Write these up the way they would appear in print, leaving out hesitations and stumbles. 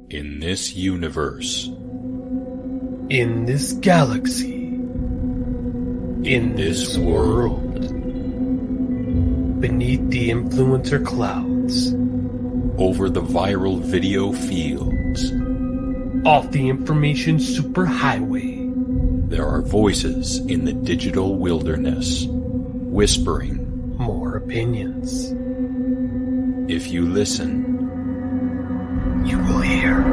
In this universe, In this galaxy, in this world, beneath the influencer clouds, over the viral video fields, off the information superhighway, there are voices in the digital wilderness, whispering. more opinions. If you listen, You will hear.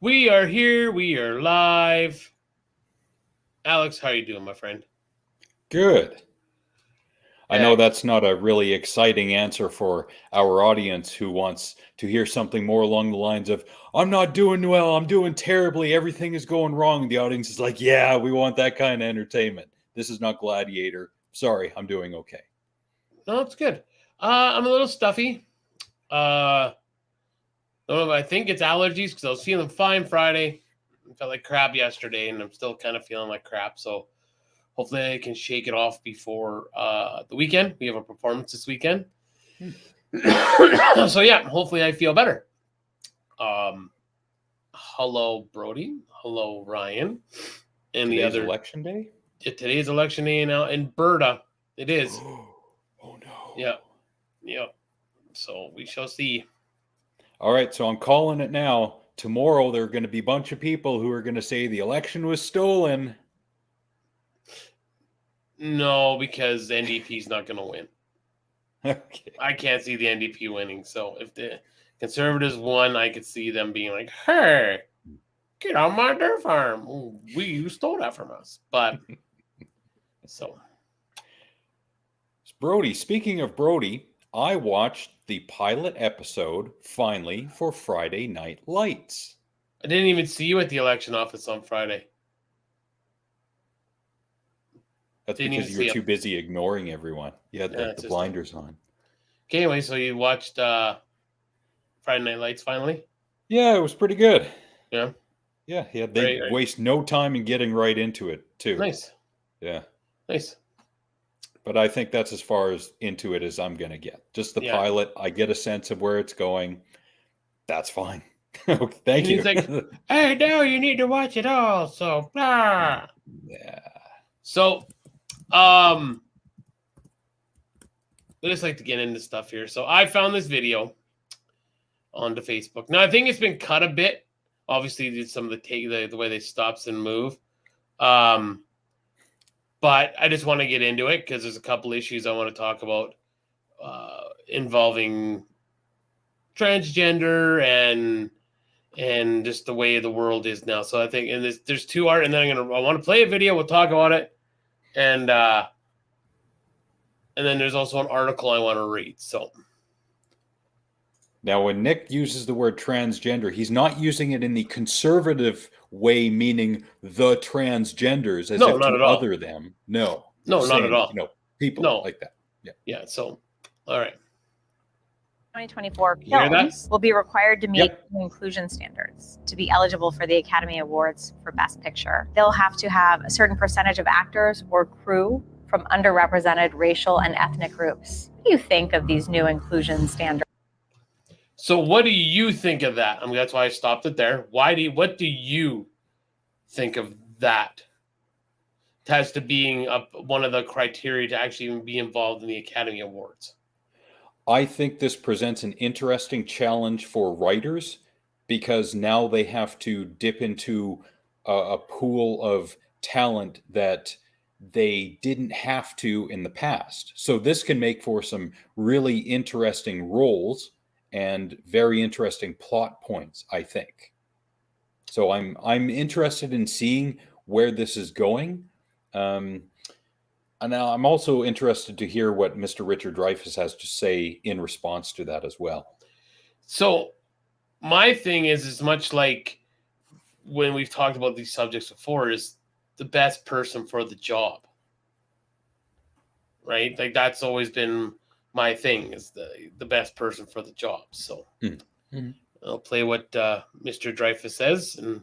We are here. We are live. Alex, how you doing, my friend? good. I know that's not a really exciting answer for our audience who wants to hear something more along the lines of, I'm not doing well, I'm doing terribly, everything is going wrong. The audience is like, yeah, we want that kind of entertainment. This is not Gladiator. Sorry, I'm doing okay. No, it's good. I'm a little stuffy. I think it's allergies because I was feeling fine Friday. I felt like crap yesterday, and I'm still kind of feeling like crap. So hopefully I can shake it off before the weekend. We have a performance this weekend. So yeah, hopefully I feel better. Hello, Brody. Hello, Ryan. And Today's the other election day? Today's election day in Alberta. It is. Oh no. Yeah. So we shall see. All right, so I'm calling it now. Tomorrow there are going to be a bunch of people who are going to say the election was stolen. No, because the NDP is not going to win. Okay. I can't see the NDP winning. So if the Conservatives won, I could see them being like, hey, get on my dairy farm. Ooh, you stole that from us. But so. Brody, speaking of Brody, I watched the pilot episode finally for Friday Night Lights. I didn't even see you at the election office on Friday. That's because you were too busy ignoring everyone. You had the blinders on. Okay, anyway, so you watched Friday Night Lights finally? Yeah, it was pretty good. Yeah? Yeah, they waste no time in getting right into it, too. Nice. Yeah. Nice. But I think that's as far as into it as I'm going to get. Just the pilot, I get a sense of where it's going. That's fine. Thank you. He's like, hey, no, you need to watch it all. So, blah. Yeah. So, I just like to get into stuff here. So I found this video onto Facebook. Now I think it's been cut a bit. Obviously, some of the way they stops and move. But I just want to get into it because there's a couple issues I want to talk about involving transgender and just the way the world is now. So I think there's two art, and then I want to play a video. We'll talk about it, and then there's also an article I want to read. So now, when Nick uses the word transgender, he's not using it in the conservative way, meaning the transgenders, as if to other them. No, not at all. People like that. Yeah. So, all right. 2024 films will be required to meet inclusion standards to be eligible for the Academy Awards for Best Picture. They'll have to have a certain percentage of actors or crew from underrepresented racial and ethnic groups. What do you think of these new inclusion standards? So what do you think of that? I mean, that's why I stopped it there. What do you think of that? As to being one of the criteria to actually even be involved in the Academy Awards. I think this presents an interesting challenge for writers because now they have to dip into a pool of talent that they didn't have to in the past. So this can make for some really interesting roles and very interesting plot points, I think. So I'm interested in seeing where this is going. And now I'm also interested to hear what Mr. Richard Dreyfuss has to say in response to that as well. So my thing is as much like when we've talked about these subjects before, is the best person for the job, right? Like that's always been my thing, is the best person for the job. So I'll play what Mr. Dreyfus says. And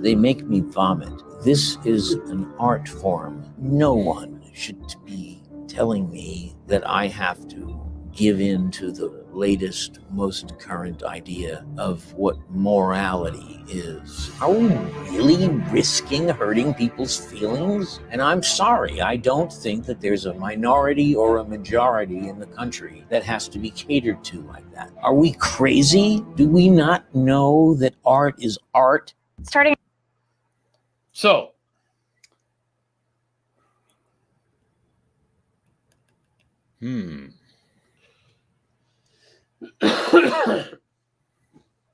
they make me vomit. This is an art form. No one should be telling me that I have to give in to the latest, most current idea of what morality is. Are we really risking hurting people's feelings? And I'm sorry, I don't think that there's a minority or a majority in the country that has to be catered to like that. Are we crazy? Do we not know that art is art? Starting. So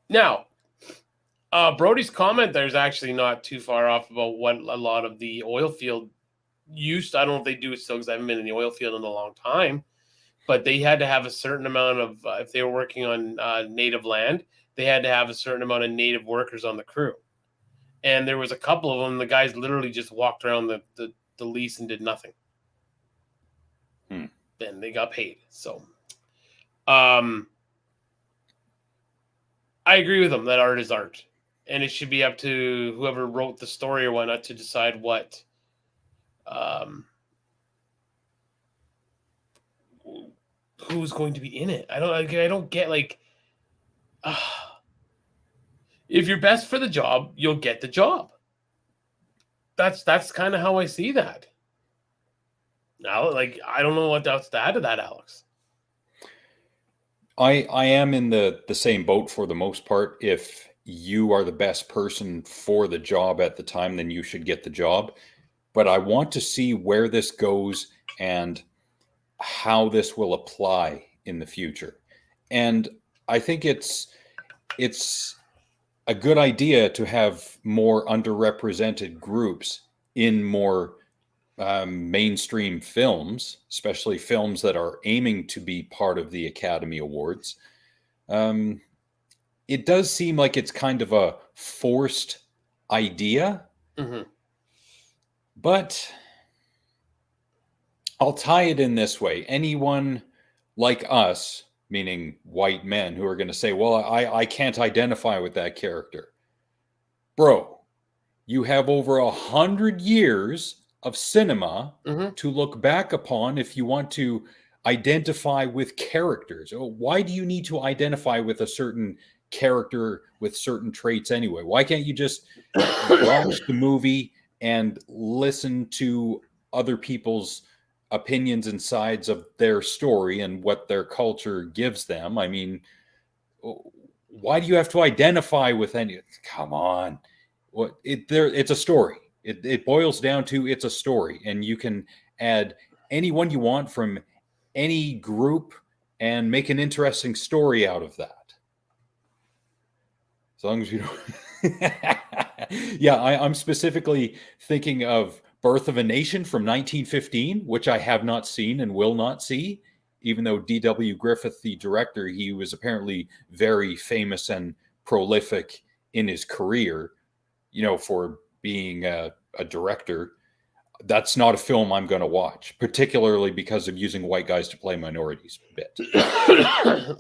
now, Brody's comment there is actually not too far off about what a lot of the oil field used. I don't know if they do it still because I haven't been in the oil field in a long time, but they had to have a certain amount of, if they were working on native land, they had to have a certain amount of native workers on the crew. And there was a couple of them, the guys literally just walked around the lease and did nothing. And they got paid. So I agree with them that art is art. And it should be up to whoever wrote the story or whatnot to decide what who's going to be in it. I don't get like if you're best for the job, you'll get the job. That's kind of how I see that. Now, like, I don't know what else to add to that, Alex. I am in the same boat for the most part. If you are the best person for the job at the time, then you should get the job. But I want to see where this goes and how this will apply in the future. And I think it's a good idea to have more underrepresented groups in more mainstream films, especially films that are aiming to be part of the Academy Awards. It does seem like it's kind of a forced idea, but I'll tie it in this way. Anyone like us, meaning white men, who are going to say, well, I can't identify with that character. Bro, you have over 100 years of cinema to look back upon if you want to identify with characters. Why do you need to identify with a certain character with certain traits anyway? Why can't you just watch the movie and listen to other people's opinions and sides of their story and what their culture gives them? I mean, why do you have to identify with any? Come on. It's a story. It boils down to it's a story, and you can add anyone you want from any group and make an interesting story out of that. As long as you don't. Yeah, I'm specifically thinking of Birth of a Nation from 1915, which I have not seen and will not see, even though D.W. Griffith, the director, he was apparently very famous and prolific in his career, for being a director. That's not a film I'm going to watch, particularly because of using white guys to play minorities bit.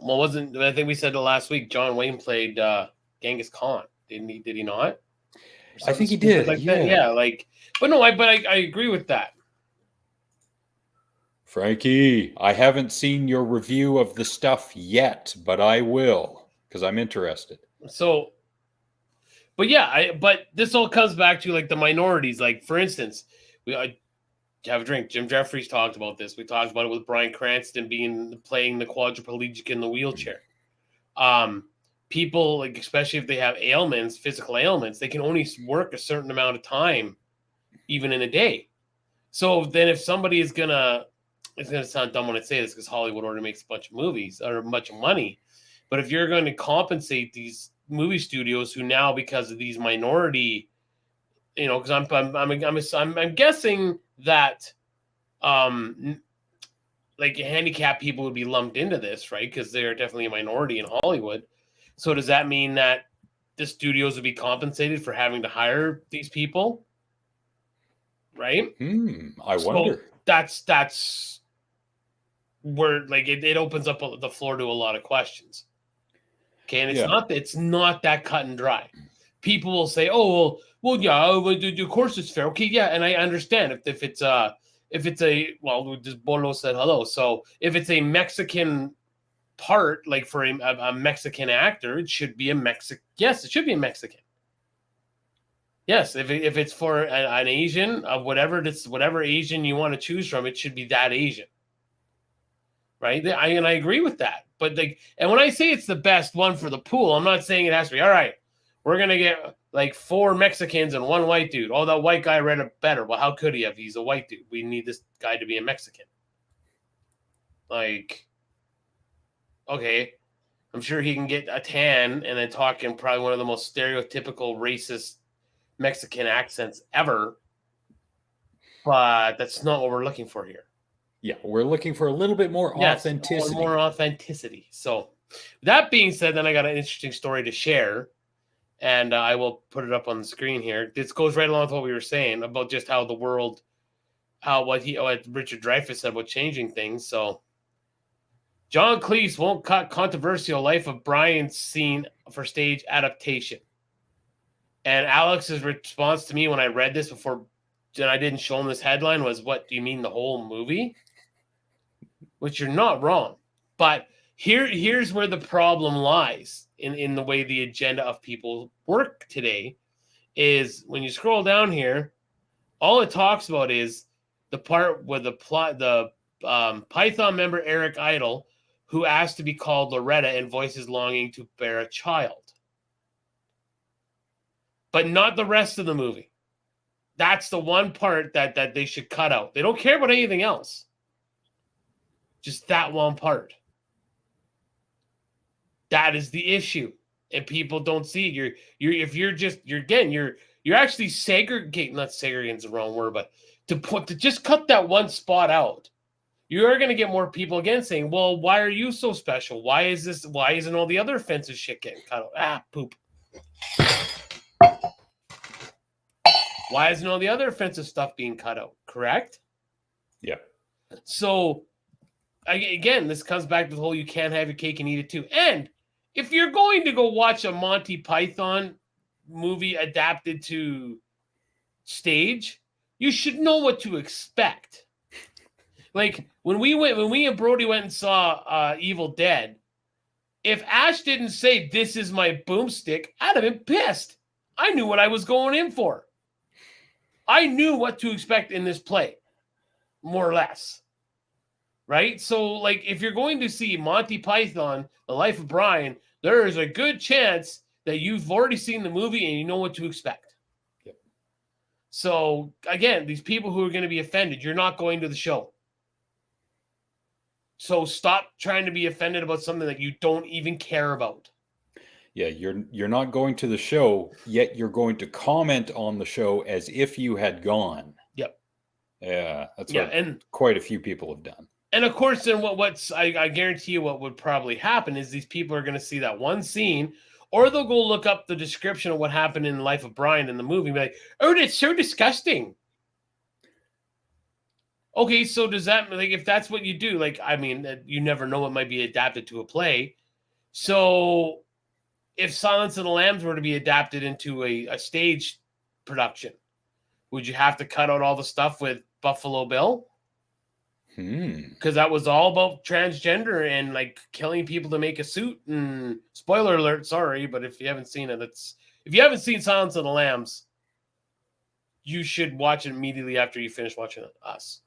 Well, I think we said it last week, John Wayne played Genghis Khan, didn't he? Did he not? I think he did. Like that. Yeah, but no, I agree with that. Frankie, I haven't seen your review of the stuff yet, but I will, because I'm interested. So, but yeah, but this all comes back to like the minorities. Like, for instance, have a drink. Jim Jeffries talked about this. We talked about it with Bryan Cranston playing the quadriplegic in the wheelchair. People, like, especially if they have ailments, physical ailments, they can only work a certain amount of time, even in a day. So then if somebody it's going to sound dumb when I say this because Hollywood already makes a bunch of movies or a bunch of money. But if you're going to compensate these movie studios who now, because of these minority, because I'm guessing that like handicapped people would be lumped into this, right? Because they're definitely a minority in Hollywood. So does that mean that the studios would be compensated for having to hire these people? Right? I wonder. That's where like it opens up the floor to a lot of questions. Okay, and it's not that cut and dry. People will say, "Oh, well, yeah, of course it's fair." Okay, yeah, and I understand if it's just Bolo said hello. So if it's a Mexican part, like for a Mexican actor, it should be a Mexican. Yes, it should be a Mexican. Yes, if it's for an Asian of whatever Asian you want to choose from, it should be that Asian. Right? I agree with that. But and when I say it's the best one for the pool, I'm not saying it has to be, all right, we're going to get like 4 Mexicans and 1 white dude. Oh, that white guy read it better. Well, how could he have? He's a white dude. We need this guy to be a Mexican. Like, okay, I'm sure he can get a tan and then talk in probably one of the most stereotypical racist Mexican accents ever. But that's not what we're looking for here. Yeah, we're looking for a little bit more authenticity. More authenticity. So, that being said, then I got an interesting story to share, and I will put it up on the screen here. This goes right along with what we were saying about just how the world, what Richard Dreyfuss said about changing things. So, John Cleese won't cut controversial Life of Brian scene for stage adaptation. And Alex's response to me when I read this before, and I didn't show him this headline, was, "What do you mean, the whole movie?" Which you're not wrong. But here's where the problem lies in the way the agenda of people work today is when you scroll down here, all it talks about is the part where the Python member Eric Idle, who asked to be called Loretta and voices longing to bear a child. But not the rest of the movie. That's the one part that they should cut out. They don't care about anything else. Just that one part. That is the issue, and people don't see it. You're actually segregating. Not segregating is the wrong word, but to just cut that one spot out, you are going to get more people again saying, "Well, why are you so special? Why isn't all the other offensive shit getting cut out?" Poop. Why isn't all the other offensive stuff being cut out? Correct? Yeah. So, again, this comes back to the whole you can't have your cake and eat it too. And if you're going to go watch a Monty Python movie adapted to stage, you should know what to expect. Like when we and Brody went and saw Evil Dead, if Ash didn't say, "This is my boomstick," I'd have been pissed. I knew what I was going in for. I knew what to expect in this play, more or less. Right? So, like, if you're going to see Monty Python, The Life of Brian, there is a good chance that you've already seen the movie and you know what to expect. Yep. So, again, these people who are going to be offended, you're not going to the show. So stop trying to be offended about something that you don't even care about. Yeah, you're not going to the show, yet you're going to comment on the show as if you had gone. Yep. Yeah, that's what quite a few people have done. And of course, then I guarantee you what would probably happen is these people are going to see that one scene, or they'll go look up the description of what happened in the Life of Brian in the movie and be like, "Oh, that's so disgusting." Okay, so does that, like, if that's what you do, like, I mean, you never know what might be adapted to a play. So if Silence of the Lambs were to be adapted into a stage production, would you have to cut out all the stuff with Buffalo Bill? Because that was all about transgender and like killing people to make a suit. And spoiler alert, sorry, but if you haven't seen it, if you haven't seen Silence of the Lambs, you should watch it immediately after you finish watching Us.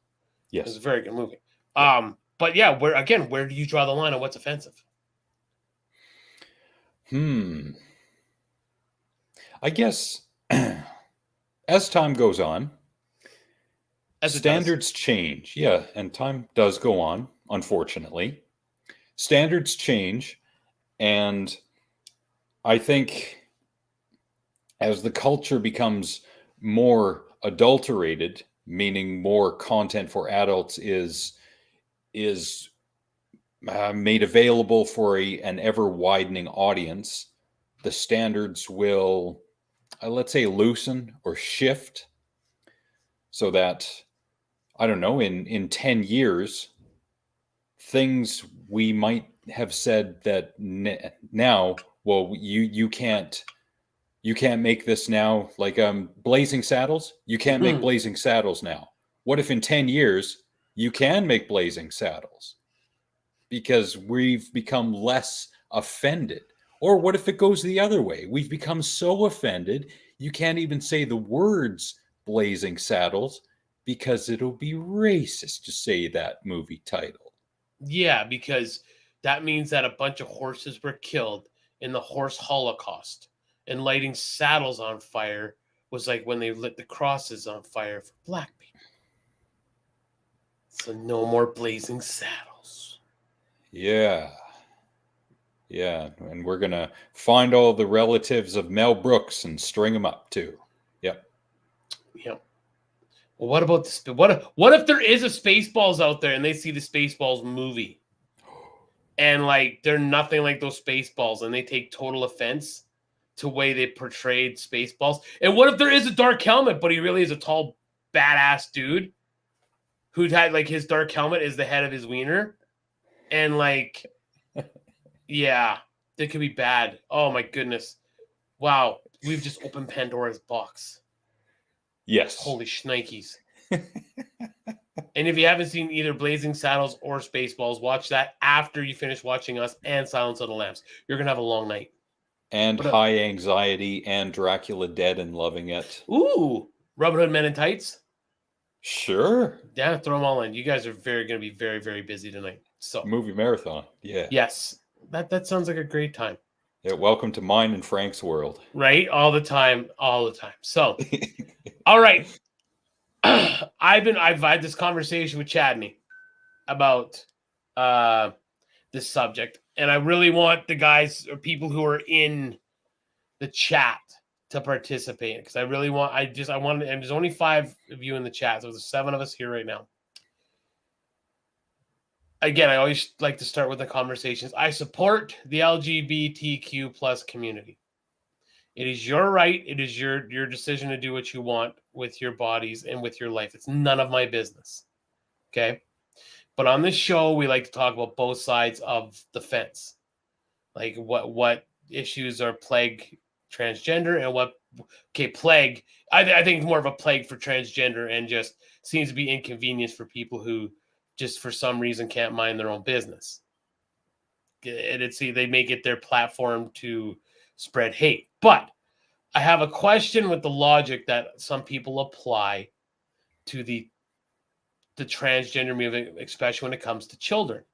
Yes, it's a very good movie. But yeah, where do you draw the line on what's offensive? I guess as time goes on, standards change. Yeah, and time does go on, unfortunately. Standards change, and I think as the culture becomes more adulterated, meaning more content for adults is is made available for an ever widening audience, the standards will, let's say, loosen or shift, so that, I don't know, in 10 years, things we might have said that now, well, you can't make this now, like Blazing Saddles. You can't make Blazing Saddles now. What if in 10 years you can make Blazing Saddles? Because we've become less offended. Or what if it goes the other way? We've become so offended you can't even say the words Blazing Saddles because it'll be racist to say that movie title. Yeah, because that means that a bunch of horses were killed in the horse holocaust, and lighting saddles on fire was like when they lit the crosses on fire for black people. So no more Blazing Saddles. Yeah. Yeah, and we're going to find all the relatives of Mel Brooks and string them up too. Yep. Yep. Well, what about this? What if there is a Spaceballs out there and they see the Spaceballs movie, and like they're nothing like those Spaceballs, and they take total offense to the way they portrayed Spaceballs? And what if there is a dark helmet, but he really is a tall, badass dude who'd had like his dark helmet is the head of his wiener, and like, yeah, that could be bad. Oh my goodness! Wow, we've just opened Pandora's box. Yes. Holy shnikes. And if you haven't seen either Blazing Saddles or Spaceballs, watch that after you finish watching us and Silence of the Lambs. You're going to have a long night. And High Anxiety and Dracula Dead and loving it. Ooh, Robin Hood Men in Tights? Sure. Yeah, throw them all in. You guys are going to be very, very busy tonight. So movie marathon. Yeah. Yes. That sounds like a great time. Yeah, welcome to mine and Frank's world. Right? All the time. So, all right. I've had this conversation with Chadney about this subject, and I really want the guys or people who are in the chat to participate, because I want, and there's only 5 of you in the chat, so there's 7 of us here right now. Again, I always like to start with the conversations. I support the LGBTQ plus community. It is your right. It is your decision to do what you want with your bodies and with your life. It's none of my business. Okay? But on this show, we like to talk about both sides of the fence. Like what issues are plague transgender and what, plague. I think more of a plague for transgender, and just seems to be inconvenience for people who just for some reason can't mind their own business. And they make it their platform to spread hate. But I have a question with the logic that some people apply to the transgender movement, especially when it comes to children.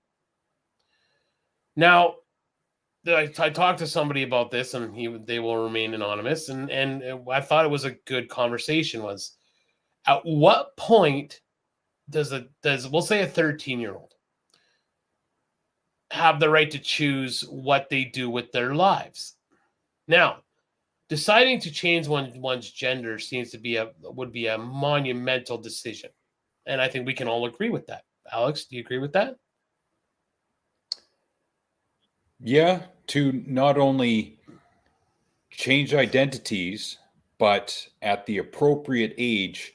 Now, I talked to somebody about this, and they will remain anonymous, and I thought it was a good conversation. Was at what point does we'll say a 13-year-old have the right to choose what they do with their lives? Now, deciding to change one's gender seems to would be a monumental decision, and I think we can all agree with that. Alex, do you agree with that? Yeah, to not only change identities, but at the appropriate age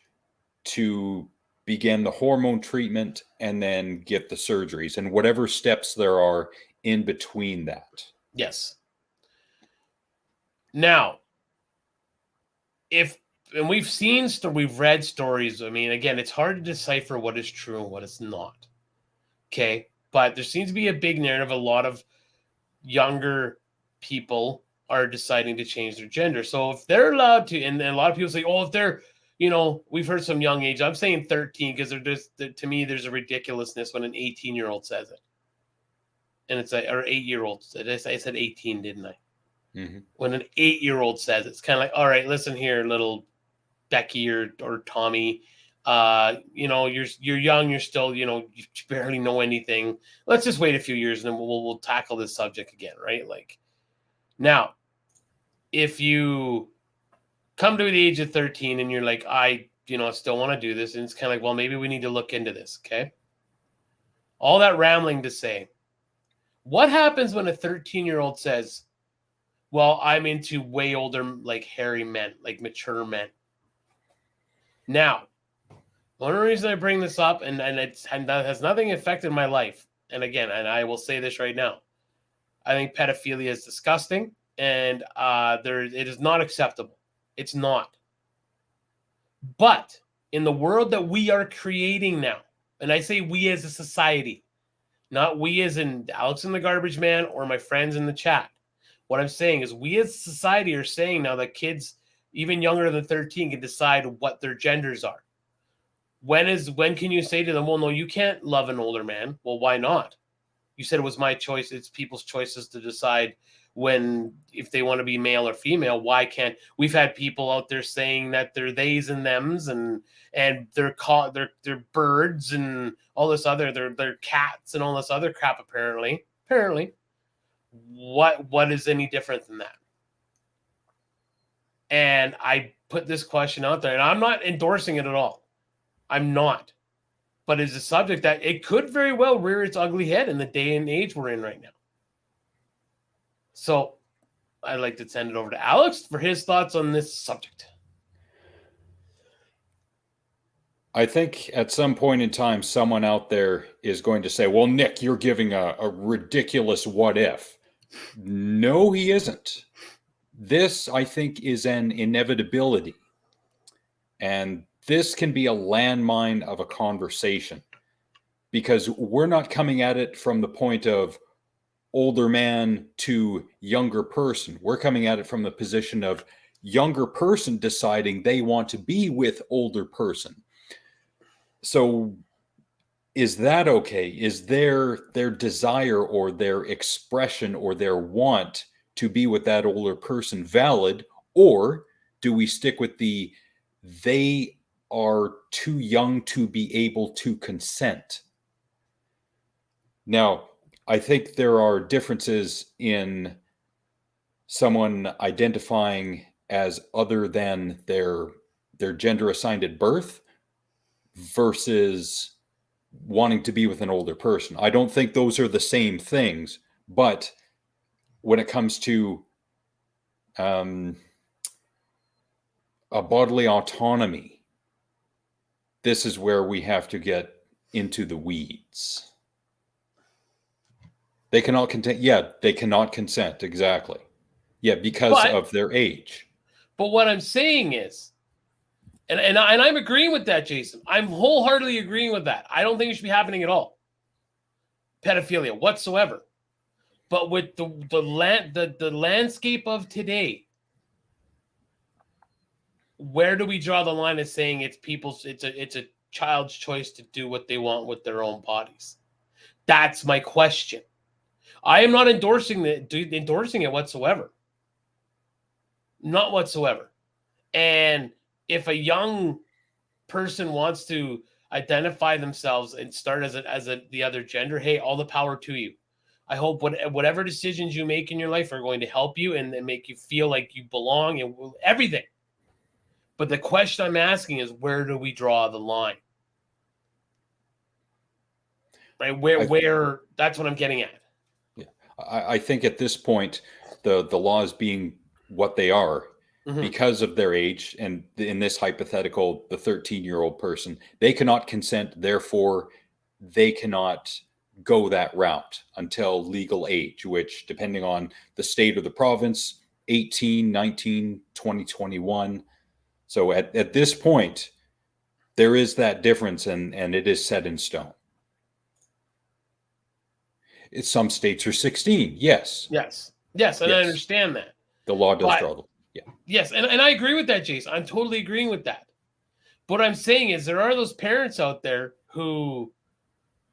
to begin the hormone treatment and then get the surgeries and whatever steps there are in between that. Yes. Now, we've read stories. I mean, again, it's hard to decipher what is true and what is not. Okay. But there seems to be a big narrative. A lot of younger people are deciding to change their gender. So if they're allowed to, and a lot of people say, oh, if they're, we've heard some young age. I'm saying 13 because to me, there's a ridiculousness when an 18-year-old says it. And it's or 8-year-old. I said 18, didn't I? Mm-hmm. When an 8-year-old says it's kind of like, all right, listen here, little Becky or Tommy, you're young, you're still, you barely know anything. Let's just wait a few years and then we'll tackle this subject again, right? Like, now, if you come to the age of 13 and you're like, I still want to do this, and it's kind of like, well, maybe we need to look into this, okay? all that rambling to say, what happens when a 13-year-old says, well, I'm into way older, like hairy men, like mature men? Now, one reason I bring this up, and that has nothing affected my life, and again, and I will say this right now, I think pedophilia is disgusting, and it is not acceptable. It's not. But in the world that we are creating now, and I say we as a society, not we as in Alex and the Garbage Man or my friends in the chat. What I'm saying is we as a society are saying now that kids, even younger than 13, can decide what their genders are. When can you say to them, well, no, you can't love an older man? Well, why not? You said it was my choice. It's people's choices to decide if they want to be male or female. Why can't we've had people out there saying that they're theys and thems and they're birds and all this other they're cats and all this other crap apparently. What is any different than that? And I put this question out there, and I'm not endorsing it at all. I'm not. But it's a subject that it could very well rear its ugly head in the day and age we're in right now. So I'd like to send it over to Alex for his thoughts on this subject. I think at some point in time, someone out there is going to say, well, Nick, you're giving a ridiculous what if. No, he isn't. This, I think, is an inevitability. And this can be a landmine of a conversation because we're not coming at it from the point of older man to younger person. We're coming at it from the position of younger person deciding they want to be with older person. So is that okay? Is their desire or their expression or their want to be with that older person valid? Or do we stick with they are too young to be able to consent? Now, I think there are differences in someone identifying as other than their gender assigned at birth versus wanting to be with an older person. I don't think those are the same things, but when it comes to a bodily autonomy, this is where we have to get into the weeds. They cannot consent. Yeah, they cannot consent. Exactly. Yeah, because of their age. But what I'm saying is, and I'm agreeing with that, Jason. I'm wholeheartedly agreeing with that. I don't think it should be happening at all. Pedophilia whatsoever. But with the landscape of today, where do we draw the line of saying it's a child's choice to do what they want with their own bodies? That's my question. I am not endorsing it whatsoever. Not whatsoever. And if a young person wants to identify themselves and start as the other gender, hey, all the power to you. I hope whatever decisions you make in your life are going to help you and make you feel like you belong and everything. But the question I'm asking is, where do we draw the line? Right? Where that's what I'm getting at. Yeah. I think at this point, the laws being what they are, because of their age, and in this hypothetical, the 13-year-old person, they cannot consent, therefore they cannot go that route until legal age, which, depending on the state or the province, 18, 19, 20, 21. So at this point, there is that difference, and it is set in stone. Some states are 16, yes. Yes, and I understand that. The law does draw the... Yeah. Yes, and I agree with that, Jason. I'm totally agreeing with that. But what I'm saying is there are those parents out there who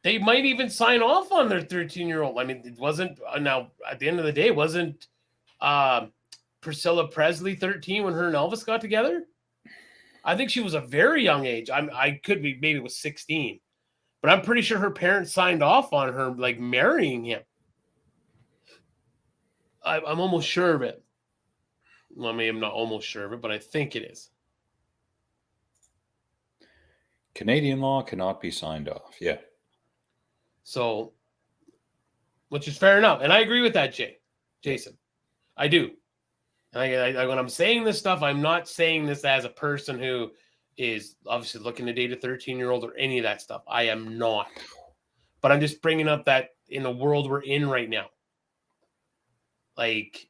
they might even sign off on their 13-year-old. I mean, it wasn't, now, at the end of the day, wasn't Priscilla Presley 13 when her and Elvis got together? I think she was a very young age. I could be, maybe it was 16. But I'm pretty sure her parents signed off on her, like, marrying him. I'm almost sure of it. Well, I mean, I'm not almost sure of it, but I think it is. Canadian law cannot be signed off. Yeah. So, which is fair enough. And I agree with that, Jason. I do. When I'm saying this stuff, I'm not saying this as a person who is obviously looking to date a 13-year-old or any of that stuff. I am not. But I'm just bringing up that in the world we're in right now. Like,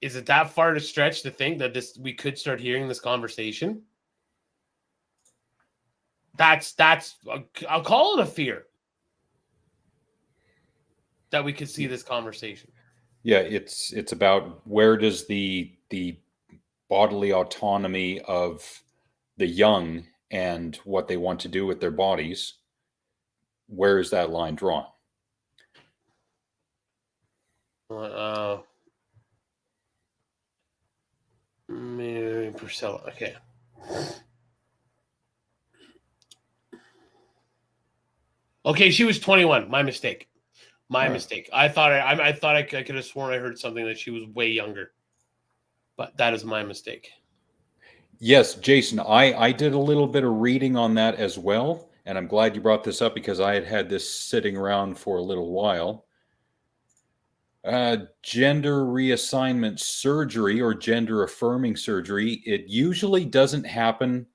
is it that far to stretch to think that we could start hearing this conversation? That's I'll call it a fear that we could see this conversation. Yeah, it's about where does the bodily autonomy of the young and what they want to do with their bodies, where is that line drawn? Maybe Priscilla. Okay. Okay, she was 21. My mistake. My mistake. I thought I could have sworn I heard something that she was way younger, but that is my mistake. Yes, Jason, I did a little bit of reading on that as well, and I'm glad you brought this up because I had this sitting around for a little while. Gender reassignment surgery or gender affirming surgery, it usually doesn't happen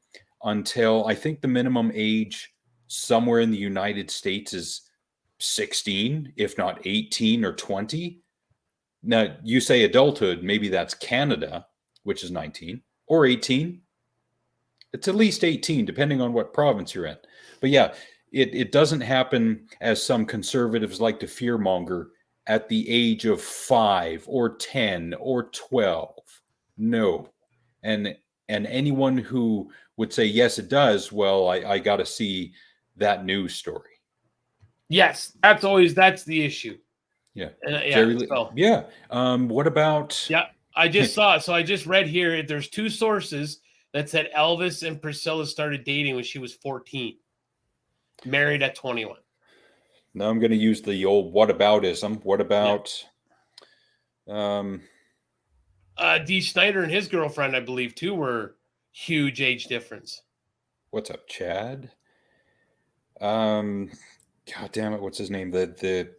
until I think the minimum age somewhere in the United States is 16, if not 18 or 20. Now, you say adulthood, maybe that's Canada, which is 19, or 18. It's at least 18, depending on what province you're in. But yeah, it doesn't happen, as some conservatives like to fearmonger, at the age of 5 or 10 or 12. No. And anyone who would say, yes, it does, well, I got to see that news story. Yes, that's the issue. Yeah. Yeah. What about? Yeah, I just saw. So I just read here. There's two sources that said Elvis and Priscilla started dating when she was 14, married at 21. Now I'm going to use the old whataboutism. What about? Dee Snider and his girlfriend, I believe, too, were huge age difference. What's up, Chad? God damn it! What's his name? The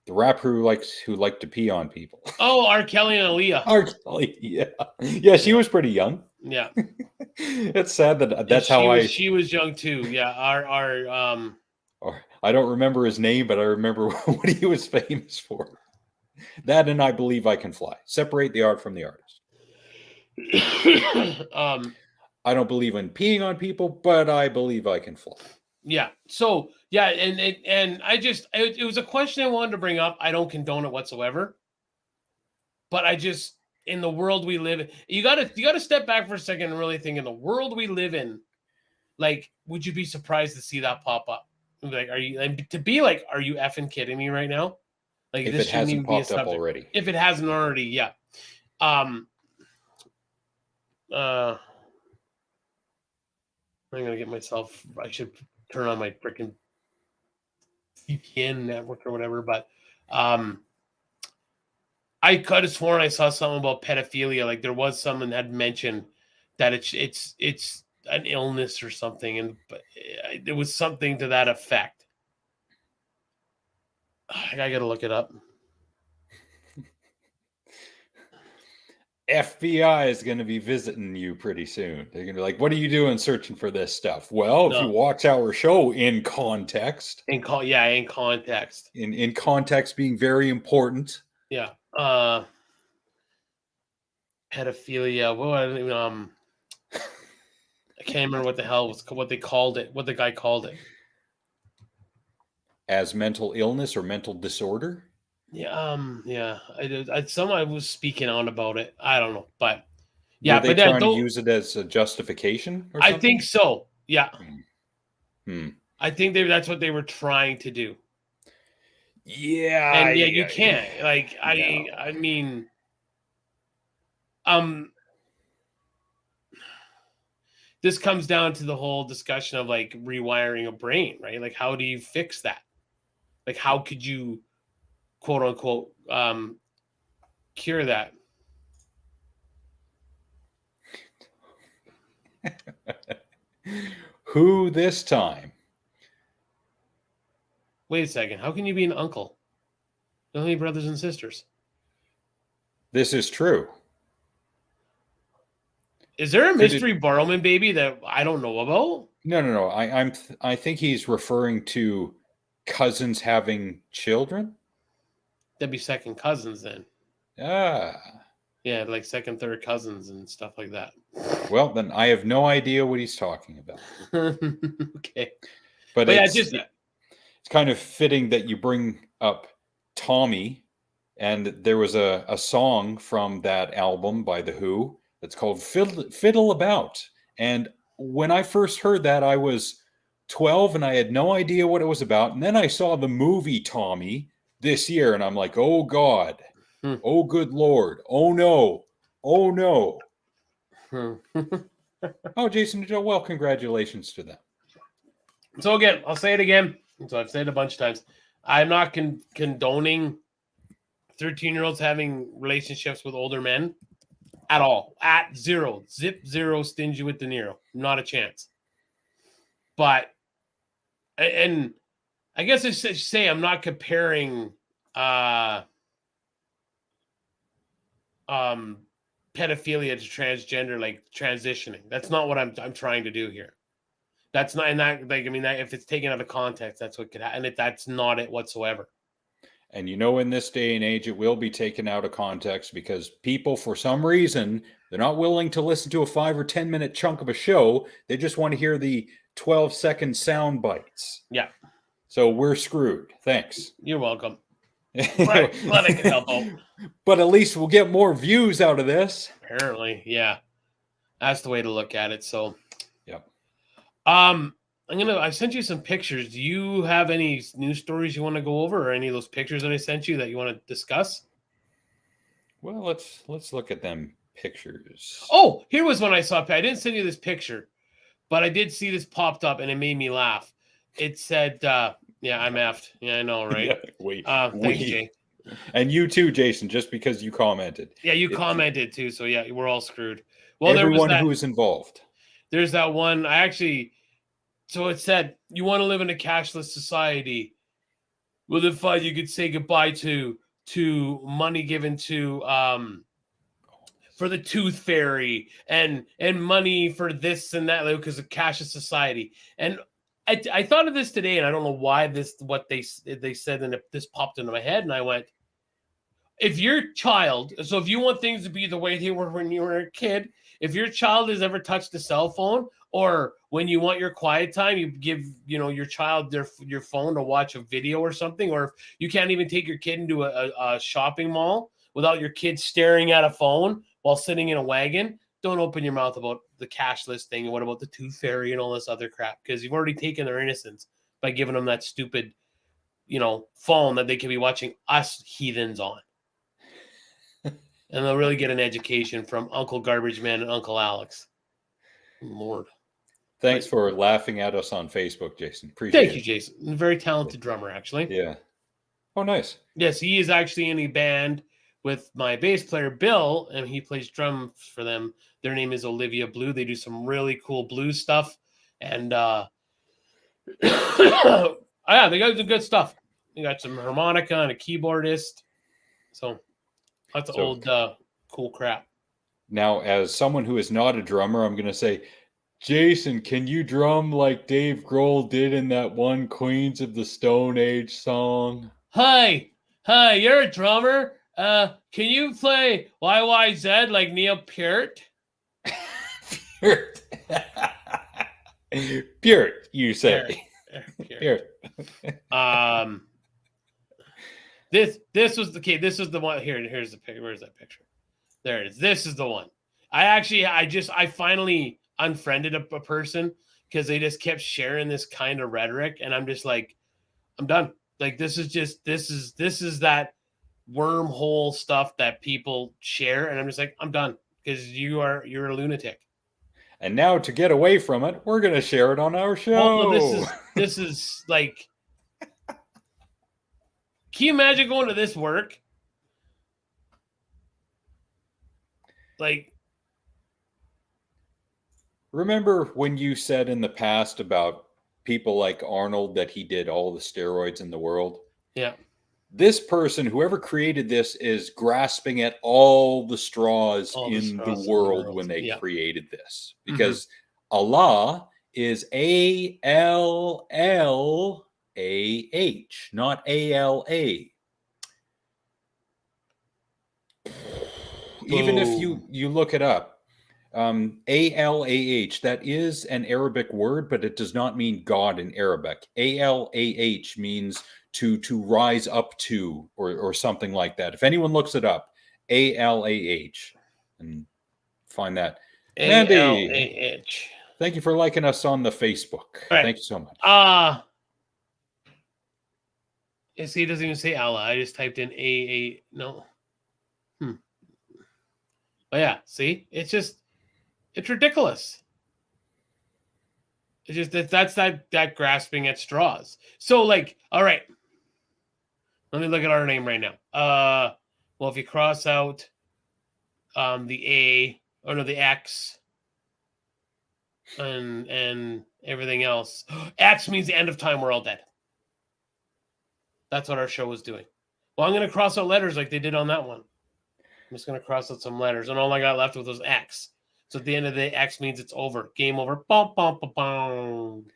rapper who liked to pee on people. Oh, R. Kelly and Aaliyah. R. Kelly, yeah. She was pretty young. Yeah, it's sad that's how she was young too. Yeah, I don't remember his name, but I remember what he was famous for. That and I Believe I Can Fly. Separate the art from the artist. I don't believe in peeing on people, but I believe I can fly. Yeah. So yeah, and it was a question I wanted to bring up. I don't condone it whatsoever, but in the world we live in, you gotta step back for a second and really think, in the world we live in, like, would you be surprised to see that pop up? Like, are you effing kidding me right now? Like, if it hasn't popped up already. If it hasn't already, yeah. I'm gonna get myself. I should turn on my freaking VPN network or whatever. But I could have sworn I saw something about pedophilia. Like, there was someone had mentioned that it's an illness or something, and there was something to that effect. I gotta look it up. FBI is going to be visiting you pretty soon. They're going to be like, what are you doing searching for this stuff? Well, if you watch our show in context. In context. In context being very important. Yeah. Pedophilia. I can't remember what the guy called it. As mental illness or mental disorder? Yeah, yeah. I was speaking on about it. I don't know, but yeah. Were they trying to use it as a justification? Or something? I think so. Yeah. Hmm. I think that's what they were trying to do. Yeah. And you can't. Like, I mean, this comes down to the whole discussion of like rewiring a brain, right? Like, how do you fix that? Like, how could you, quote unquote, cure that? Who this time? Wait a second. How can you be an uncle? You don't have any brothers and sisters. This is true. Is there a mystery Barrowman baby that I don't know about? No. I think he's referring to cousins having children. That'd be second cousins then. Ah. Yeah, like second, third cousins and stuff like that. Well, then I have no idea what he's talking about. Okay. But it's kind of fitting that you bring up Tommy, and there was a song from that album by The Who that's called Fiddle About. And when I first heard that, I was 12 and I had no idea what it was about. And then I saw the movie Tommy this year, and I'm like, oh God, oh good Lord, oh no, oh no. Oh, Jason and Joe, well, congratulations to them. So again, I'll say it again. So I've said it a bunch of times. I'm not condoning 13-year-olds having relationships with older men at all. At zero. Zip zero stingy with De Niro. Not a chance. But, and I guess I should say I'm not comparing pedophilia to transgender, like transitioning. That's not what I'm trying to do here. That's not, and that, like, I mean, that if it's taken out of context, that's what could happen. And that's not it whatsoever. And in this day and age, it will be taken out of context because people, for some reason, they're not willing to listen to a 5 or 10 minute chunk of a show. They just want to hear the 12-second sound bites. Yeah. So we're screwed. Thanks. You're welcome. Glad I can help out. But at least we'll get more views out of this. Apparently, yeah. That's the way to look at it. So, yeah. I sent you some pictures. Do you have any news stories you want to go over, or any of those pictures that I sent you that you want to discuss? Well, let's look at them pictures. Oh, here was one I saw. I didn't send you this picture, but I did see this popped up and it made me laugh. It said, yeah, I'm effed. Yeah, I know, right? Yeah, thanks, Jay. And you too, Jason, just because you commented. Yeah, you commented too. So yeah, we're all screwed. Well, everyone who is involved. There's that one. So it said, you want to live in a cashless society. Well, then fine, you could say goodbye to money given to for the tooth fairy and money for this and that, because of cashless society. And I thought of this today, and I don't know why what they said, and this popped into my head, and I went, if your child, so if you want things to be the way they were when you were a kid, if your child has ever touched a cell phone, or when you want your quiet time, you give your child your phone to watch a video or something, or if you can't even take your kid into a shopping mall without your kid staring at a phone while sitting in a wagon, don't open your mouth about the cashless thing and what about the tooth fairy and all this other crap, because you've already taken their innocence by giving them that stupid, phone that they can be watching us heathens on. And they'll really get an education from Uncle Garbage Man and Uncle Alex. Lord. Thanks for laughing at us on Facebook, Jason. Appreciate it. Thank you, Jason. A very talented drummer, actually. Yeah. Oh, nice. Yes, he is actually in a band with my bass player, Bill, and he plays drums for them. Their name is Olivia Blue. They do some really cool blues stuff. And, yeah, they got some good stuff. They got some harmonica and a keyboardist. So, lots of old, cool crap. Now, as someone who is not a drummer, I'm going to say, Jason, can you drum like Dave Grohl did in that one Queens of the Stone Age song? Hi, you're a drummer. Can you play YYZ like Neil Peart? Peart, you say. Peart. This was the kid. This was the one. Here's the picture. Where's that picture? There it is. This is the one. I finally unfriended a person because they just kept sharing this kind of rhetoric, and I'm just like, I'm done. Like, this is that wormhole stuff that people share, and I'm just like, I'm done, because you're a lunatic. And now, to get away from it, we're gonna share it on our show. Well, this is like, can you imagine going to this work? Like, remember when you said in the past about people like Arnold that he did all the steroids in the world. Yeah. This person, whoever created this, is grasping at all the straws in the world when they created this. Because Allah is A-L-L-A-H, not A-L-A. Even if you look it up, A-L-A-H, that is an Arabic word, but it does not mean God in Arabic. A-L-A-H means to rise up to, or something like that. If anyone looks it up, A-L-A-H, and find that. A-L-A-H. Thank you for liking us on the Facebook. Right. Thank you so much. See, it doesn't even say Allah. I just typed in A-A. No. Oh yeah, see? It's ridiculous. It's just that's that grasping at straws. So like, all right. Let me look at our name right now. Well, if you cross out the X and everything else. X means the end of time, we're all dead. That's what our show was doing. Well, I'm gonna cross out letters like they did on that one. I'm just going to cross out some letters. And all I got left with was X. So at the end of the day, X means it's over. Game over. Bum, bum, bum, bum.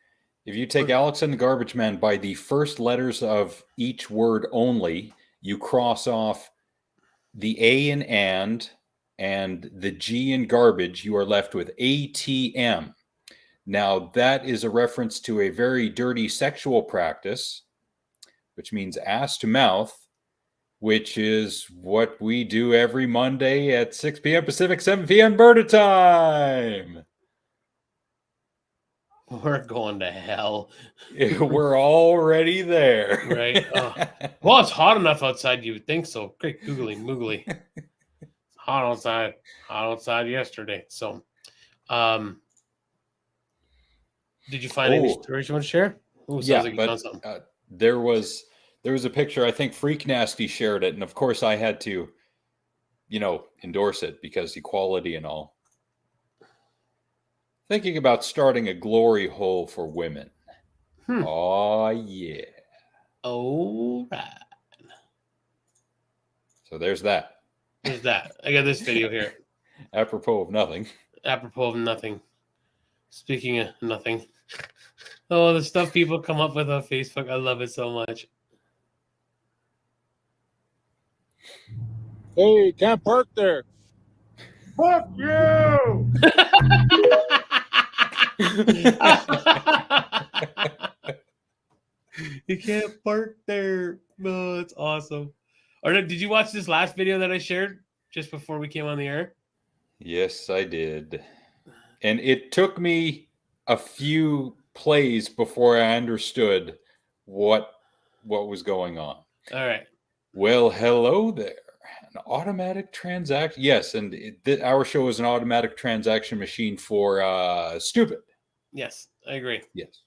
If you take Alex and the Garbage Man by the first letters of each word only, you cross off the A in and the G in garbage, you are left with A.T.M. Now, that is a reference to a very dirty sexual practice, which means ass to mouth, which is what we do every Monday at 6 p.m. Pacific, 7 p.m. Berta time. We're going to hell. We're already there. Right. Well, it's hot enough outside. You would think so. Great googly moogly. It's hot outside. Hot outside yesterday. So, did you find any stories you want to share? Yeah, like but there was a picture. I think Freak Nasty shared it, and of course I had to, endorse it because equality and all. Thinking about starting a glory hole for women. Oh yeah. All right. So there's that. There's that. I got this video here. Apropos of nothing. Apropos of nothing. Speaking of nothing. Oh, the stuff people come up with on Facebook. I love it so much. Hey, can't park there. Fuck you! You can't park there. Oh, it's awesome. Or did you watch this last video that I shared just before we came on the air? Yes, I did. And it took me a few plays before I understood what was going on. All right. Well, hello there. An automatic transaction. Yes, and our show is an automatic transaction machine for stupid. Yes, I agree. Yes.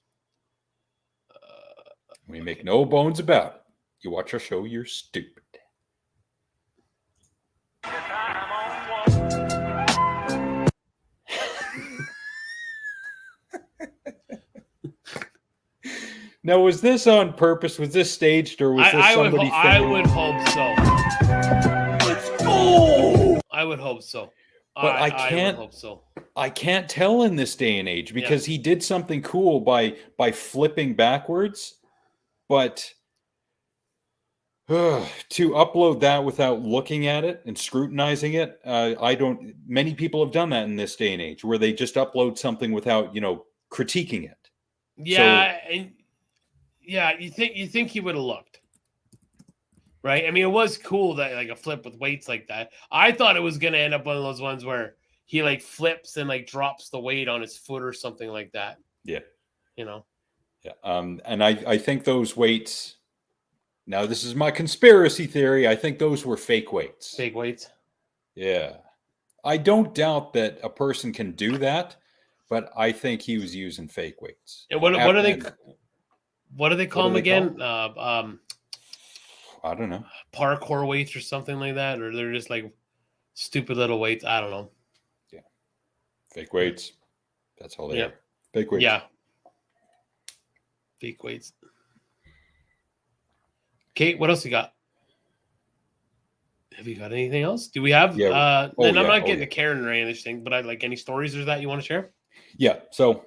We make no bones about it. You watch our show, you're stupid. Now, was this on purpose? Was this staged, or was this somebody? I would hope so. Let's go. I would hope so. But I can't. I would hope so. I can't tell in this day and age because he did something cool by flipping backwards, but to upload that without looking at it and scrutinizing it, I don't. Many people have done that in this day and age, where they just upload something without critiquing it. Yeah, and you think he would have looked, right? I mean, it was cool that like a flip with weights like that. I thought it was gonna end up one of those ones where he like flips and like drops the weight on his foot or something like that. Yeah, Yeah. And I think those weights. Now, this is my conspiracy theory. I think those were fake weights. Fake weights. Yeah, I don't doubt that a person can do that, but I think he was using fake weights. And what are they? What do they call them again? I don't know. Parkour weights or something like that, or they're just like stupid little weights. I don't know. Yeah, fake weights. That's all they are. Fake weights. Yeah. Fake weights. Kate, what else you got? Have you got anything else? Do we have? Yeah. And I'm not getting to Karen or anything, but I like any stories or that you want to share? Yeah. So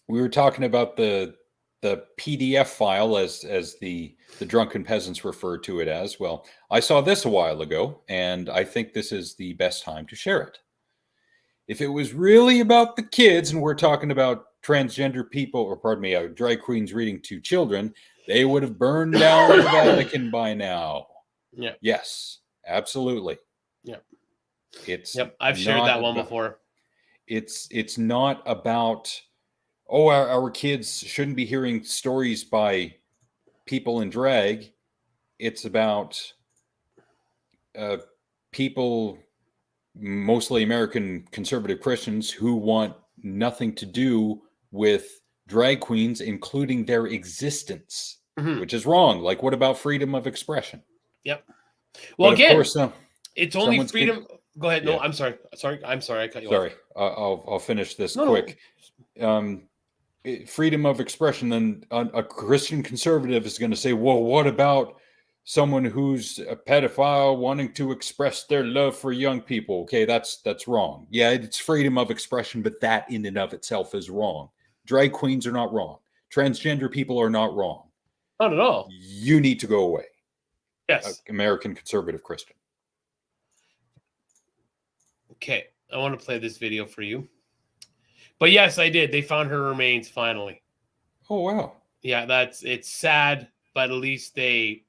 we were talking about the PDF file as the drunken peasants refer to it as. Well, I saw this a while ago, and I think this is the best time to share it. If it was really about the kids, and we're talking about transgender people, or pardon me, drag queens reading to children, they would have burned down the Vatican by now. Yeah. Yes, absolutely. Yeah. It's I've shared that one before. It's not about, oh, our kids shouldn't be hearing stories by people in drag. It's about people, mostly American conservative Christians, who want nothing to do with drag queens, including their existence, which is wrong. Like, what about freedom of expression? Yep. Well, but again, of course, it's only freedom. Go ahead. No, Yeah. I'm sorry. I'm sorry. I cut you Sorry. off. I'll finish this quick. No. Freedom of expression. Then a Christian conservative is going to say, well, what about someone who's a pedophile wanting to express their love for young people? Okay, that's wrong. Yeah, it's freedom of expression, but that in and of itself is wrong. Drag queens are not wrong. Transgender people are not wrong. Not at all. You need to go away. Yes. American conservative Christian. Okay, I want to play this video for you. But yes, I did. They found her remains finally. Oh, wow. Yeah, it's sad, but at least they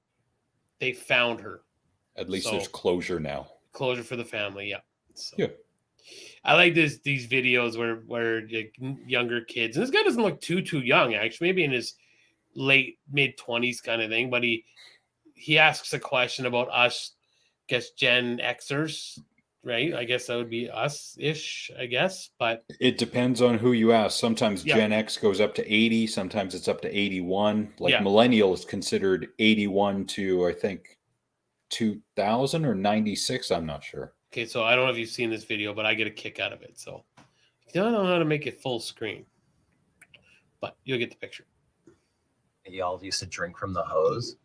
found her. At least there's closure now. Closure for the family, yeah. So, yeah. I like these videos where younger kids, and this guy doesn't look too young, actually, maybe in his late mid-20s kind of thing, but he asks a question about us, I guess Gen Xers, right? I guess that would be us-ish, I guess, but it depends on who you ask. Sometimes Gen X goes up to 80, sometimes it's up to 81. Like millennial is considered 81 to, I think, 2000 or 96, I'm not sure. Okay, so I don't know if you've seen this video, but I get a kick out of it. So I don't know how to make it full screen, but you'll get the picture. Y'all used to drink from the hose.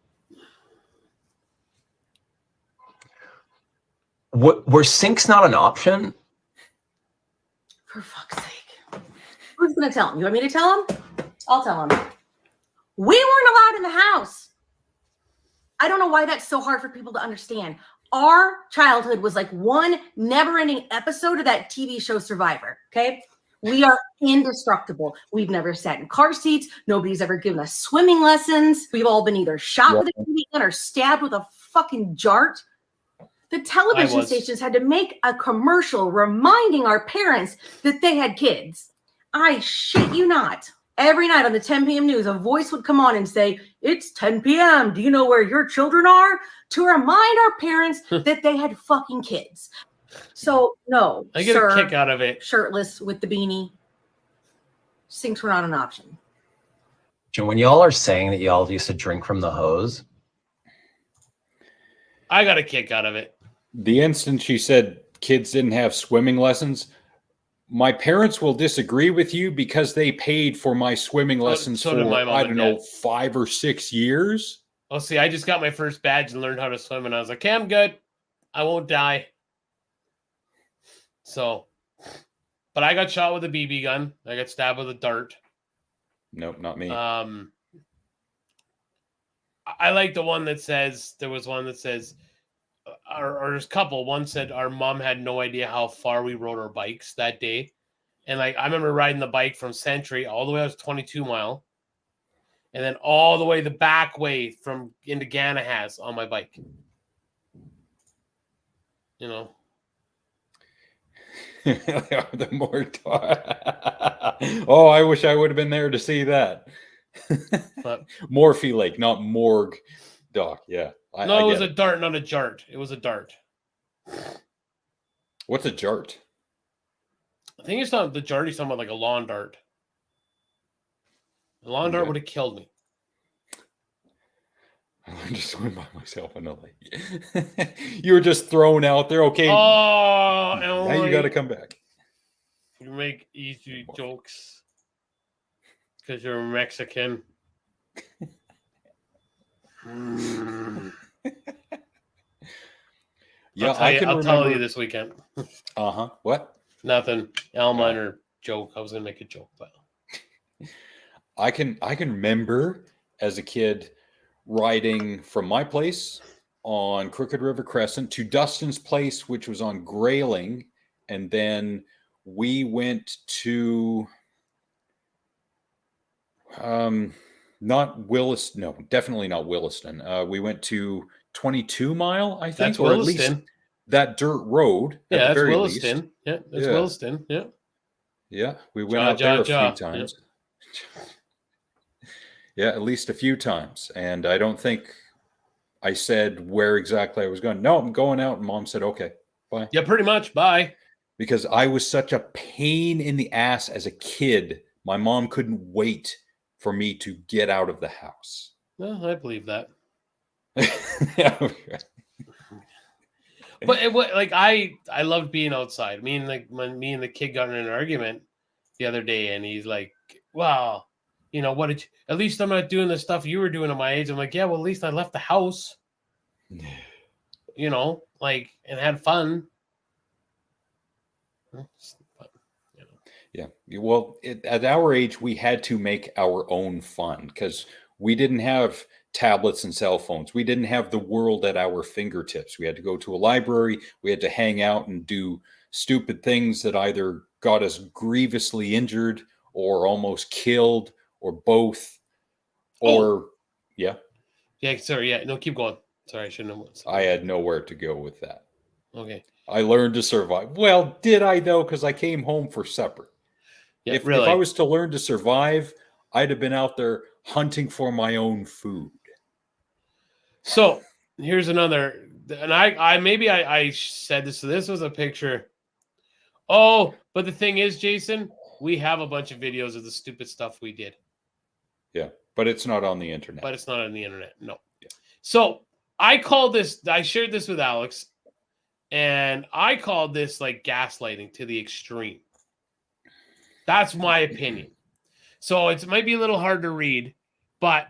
Were sinks not an option? For fuck's sake. Who's going to tell him? You want me to tell him? I'll tell him. We weren't allowed in the house. I don't know why that's so hard for people to understand. Our childhood was like one never-ending episode of that TV show Survivor, okay? We are indestructible. We've never sat in car seats. Nobody's ever given us swimming lessons. We've all been either shot with a TV gun or stabbed with a fucking jart. The television stations had to make a commercial reminding our parents that they had kids. I shit you not. Every night on the 10 p.m. news, a voice would come on and say, "It's 10 p.m. Do you know where your children are?" To remind our parents that they had fucking kids. So, no, I get a kick out of it. Shirtless with the beanie. Sinks were not an option. When y'all are saying that y'all used to drink from the hose, I got a kick out of it. The instant she said kids didn't have swimming lessons, my parents will disagree with you because they paid for my swimming lessons for, I don't know, 5 or 6 years. Oh, see, I just got my first badge and learned how to swim, and I was like, okay, I'm good. I won't die. So, but I got shot with a BB gun. I got stabbed with a dart. Nope, not me. I like the one that says, there was one that says, or there's a couple. One said our mom had no idea how far we rode our bikes that day. And like, I remember riding the bike from Century all the way, I was 22 mile. And then all the way the back way from into Ganahas on my bike. You know. The morgue. Oh, I wish I would have been there to see that. But Morphe Lake, not morgue doc. Yeah. It was a dart, not a jart. It was a dart. What's a jart? I think it's not the jart. He's talking about like a lawn dart. The lawn dart would have killed me. I learned to swim by myself in the lake. You were just thrown out there. Okay. Oh, now you got to come back. You make easy jokes because you're Mexican. Yeah, I'll tell you this weekend. What? Nothing. Minor joke. I was gonna make a joke, but I can remember as a kid riding from my place on Crooked River Crescent to Dustin's place, which was on Grayling, and then we went to not Williston. No, definitely not Williston. We went to 22 Mile, I think, that's or Williston. at least that dirt road. Yeah, that's Williston. Least. Yeah, that's Williston. Yeah. Yeah, we went out there a few times. Yep. Yeah, at least a few times. And I don't think I said where exactly I was going. No, I'm going out. And Mom said, okay, bye. Yeah, pretty much. Bye. Because I was such a pain in the ass as a kid. My mom couldn't wait for me to get out of the house. Well, I believe that. Yeah. But I loved being outside. When me and the kid got in an argument the other day, and he's like, "Well, at least I'm not doing the stuff you were doing at my age." I'm like, "Yeah, well, at least I left the house, and had fun." But, Yeah. Well, at our age, we had to make our own fun because we didn't have tablets and cell phones. We didn't have the world at our fingertips. We had to go to a library. We had to hang out and do stupid things that either got us grievously injured or almost killed or both. Or, yeah. Yeah, sorry. Yeah, no, keep going. Sorry, I shouldn't have. I had nowhere to go with that. Okay. I learned to survive. Well, did I though? Because I came home for supper. Yeah, if really. I was to learn to survive, I'd have been out there hunting for my own food. So here's another, and I said this. So this was a picture. Oh, but the thing is, Jason, we have a bunch of videos of the stupid stuff we did. Yeah, but it's not on the internet. But it's not on the internet. No. Yeah. So I shared this with Alex, and I called this like gaslighting to the extreme. That's my opinion. So it might be a little hard to read, but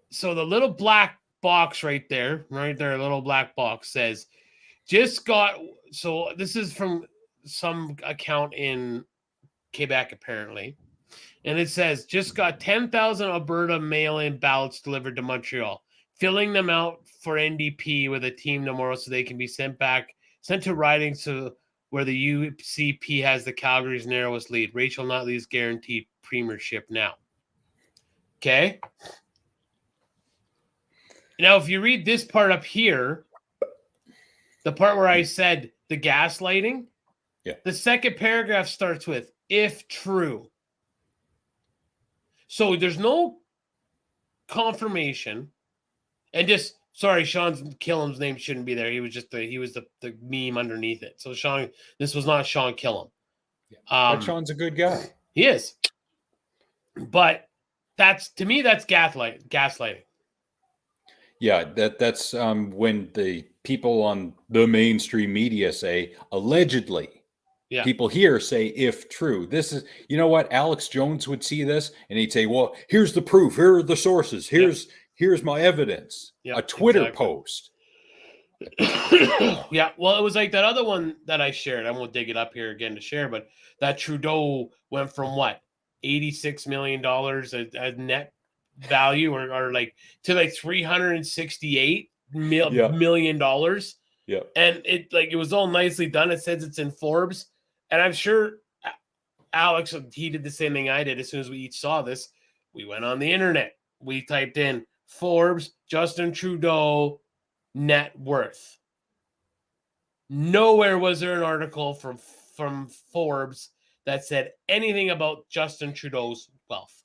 so the little black box right there, a little black box says, so this is from some account in Quebec, apparently. And it says, just got 10,000 Alberta mail-in ballots delivered to Montreal, filling them out for NDP with a team tomorrow so they can be sent to ridings where the UCP has the Calgary's narrowest lead. Rachel Notley's guaranteed premiership now. Okay? Now, if you read this part up here, the part where I said the gaslighting, the second paragraph starts with, if true. So there's no confirmation. And just, sorry, Sean Killam's name shouldn't be there. He was just the meme underneath it. So this was not Sean Killam. But Sean's a good guy. He is. But to me, that's gaslighting. Yeah, that's when the people on the mainstream media say allegedly. Yeah. People here say if true. This is, you know what? Alex Jones would see this and he'd say, well, here's the proof. Here are the sources. Here's my evidence. A Twitter post. Yeah. Well, it was like that other one that I shared. I won't dig it up here again to share, but that Trudeau went from what? $86 million as net value or like to like $368 million. Yeah. And it was all nicely done. It says it's in Forbes. And I'm sure Alex, he did the same thing I did. As soon as we each saw this, we went on the internet. We typed in Forbes, Justin Trudeau, net worth. Nowhere was there an article from Forbes that said anything about Justin Trudeau's wealth.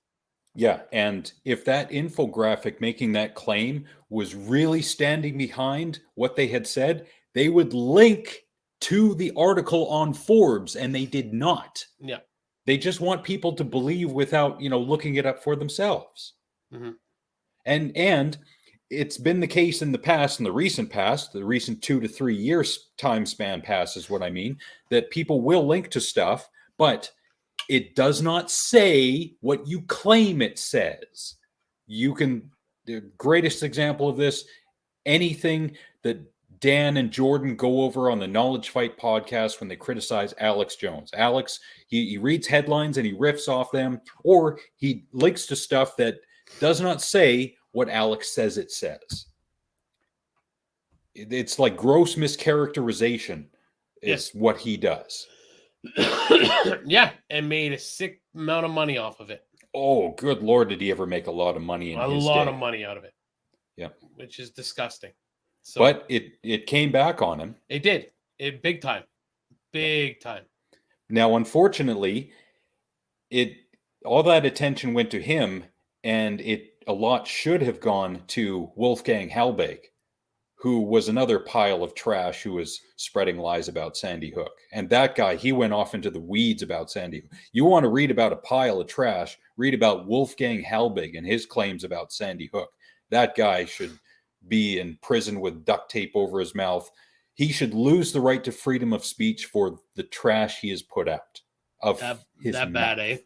Yeah, and if that infographic making that claim was really standing behind what they had said, they would link to the article on Forbes, and they did not. Yeah. They just want people to believe without, looking it up for themselves. Mm-hmm. And it's been the case in the past, in the recent 2 to 3 years time span past is what I mean, that people will link to stuff, but it does not say what you claim it says. the greatest example of this, anything that Dan and Jordan go over on the Knowledge Fight podcast when they criticize Alex Jones. Alex, he reads headlines and he riffs off them, or he links to stuff that does not say what Alex says it says. It's like gross mischaracterization is what he does. Yeah, and made a sick amount of money off of it. Oh, good Lord, did he ever make a lot of money in his day? A lot of money out of it. Yeah. Which is disgusting. So, but it came back on him. It did. Big time. Big time. Now, unfortunately, all that attention went to him, and a lot should have gone to Wolfgang Halbig, who was another pile of trash who was spreading lies about Sandy Hook. And that guy, he went off into the weeds about Sandy Hook. You want to read about a pile of trash, read about Wolfgang Halbig and his claims about Sandy Hook. That guy should be in prison with duct tape over his mouth. He should lose the right to freedom of speech for the trash he has put out of his mouth. Bad, eh?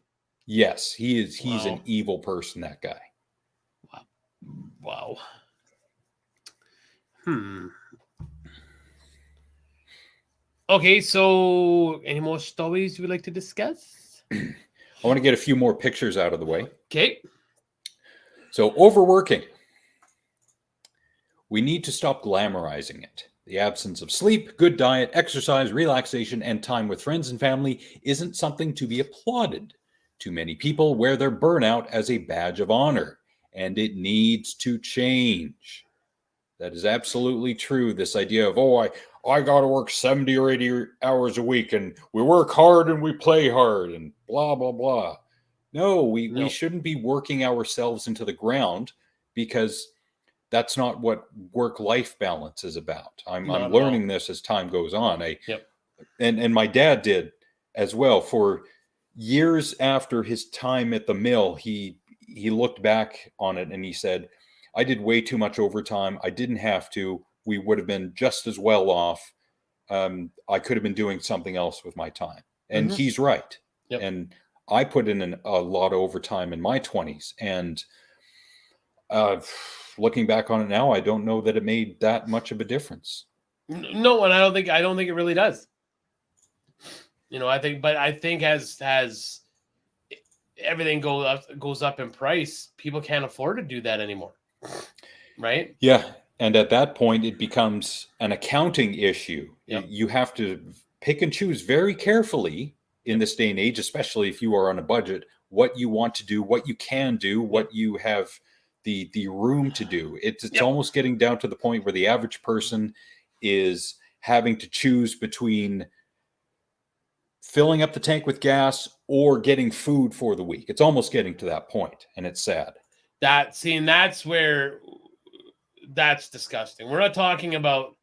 Yes, he is. He's an evil person, that guy. Wow. Okay, so any more stories you would like to discuss? I want to get a few more pictures out of the way. Okay. So, overworking. We need to stop glamorizing it. The absence of sleep, good diet, exercise, relaxation, and time with friends and family isn't something to be applauded. Too many people wear their burnout as a badge of honor, and it needs to change. That is absolutely true. This idea of, I got to work 70 or 80 hours a week, and we work hard and we play hard, and blah, blah, blah. No, we shouldn't be working ourselves into the ground, because that's not what work-life balance is about. I'm learning this as time goes on. And my dad did as well. For years after his time at the mill, he looked back on it and he said, I did way too much overtime. I didn't have to. We would have been just as well off. I could have been doing something else with my time. And he's right. Yep. And I put in a lot of overtime in my 20s. And looking back on it now, I don't know that it made that much of a difference. No, and I don't think it really does. I think as everything goes up in price, people can't afford to do that anymore. Right? Yeah. And at that point, it becomes an accounting issue. Yep. You have to pick and choose very carefully in this day and age, especially if you are on a budget, what you want to do, what you can do, what you have the room to do. It's almost getting down to the point where the average person is having to choose between filling up the tank with gas or getting food for the week. It's almost getting to that point, and it's sad. That's where that's disgusting. We're not talking about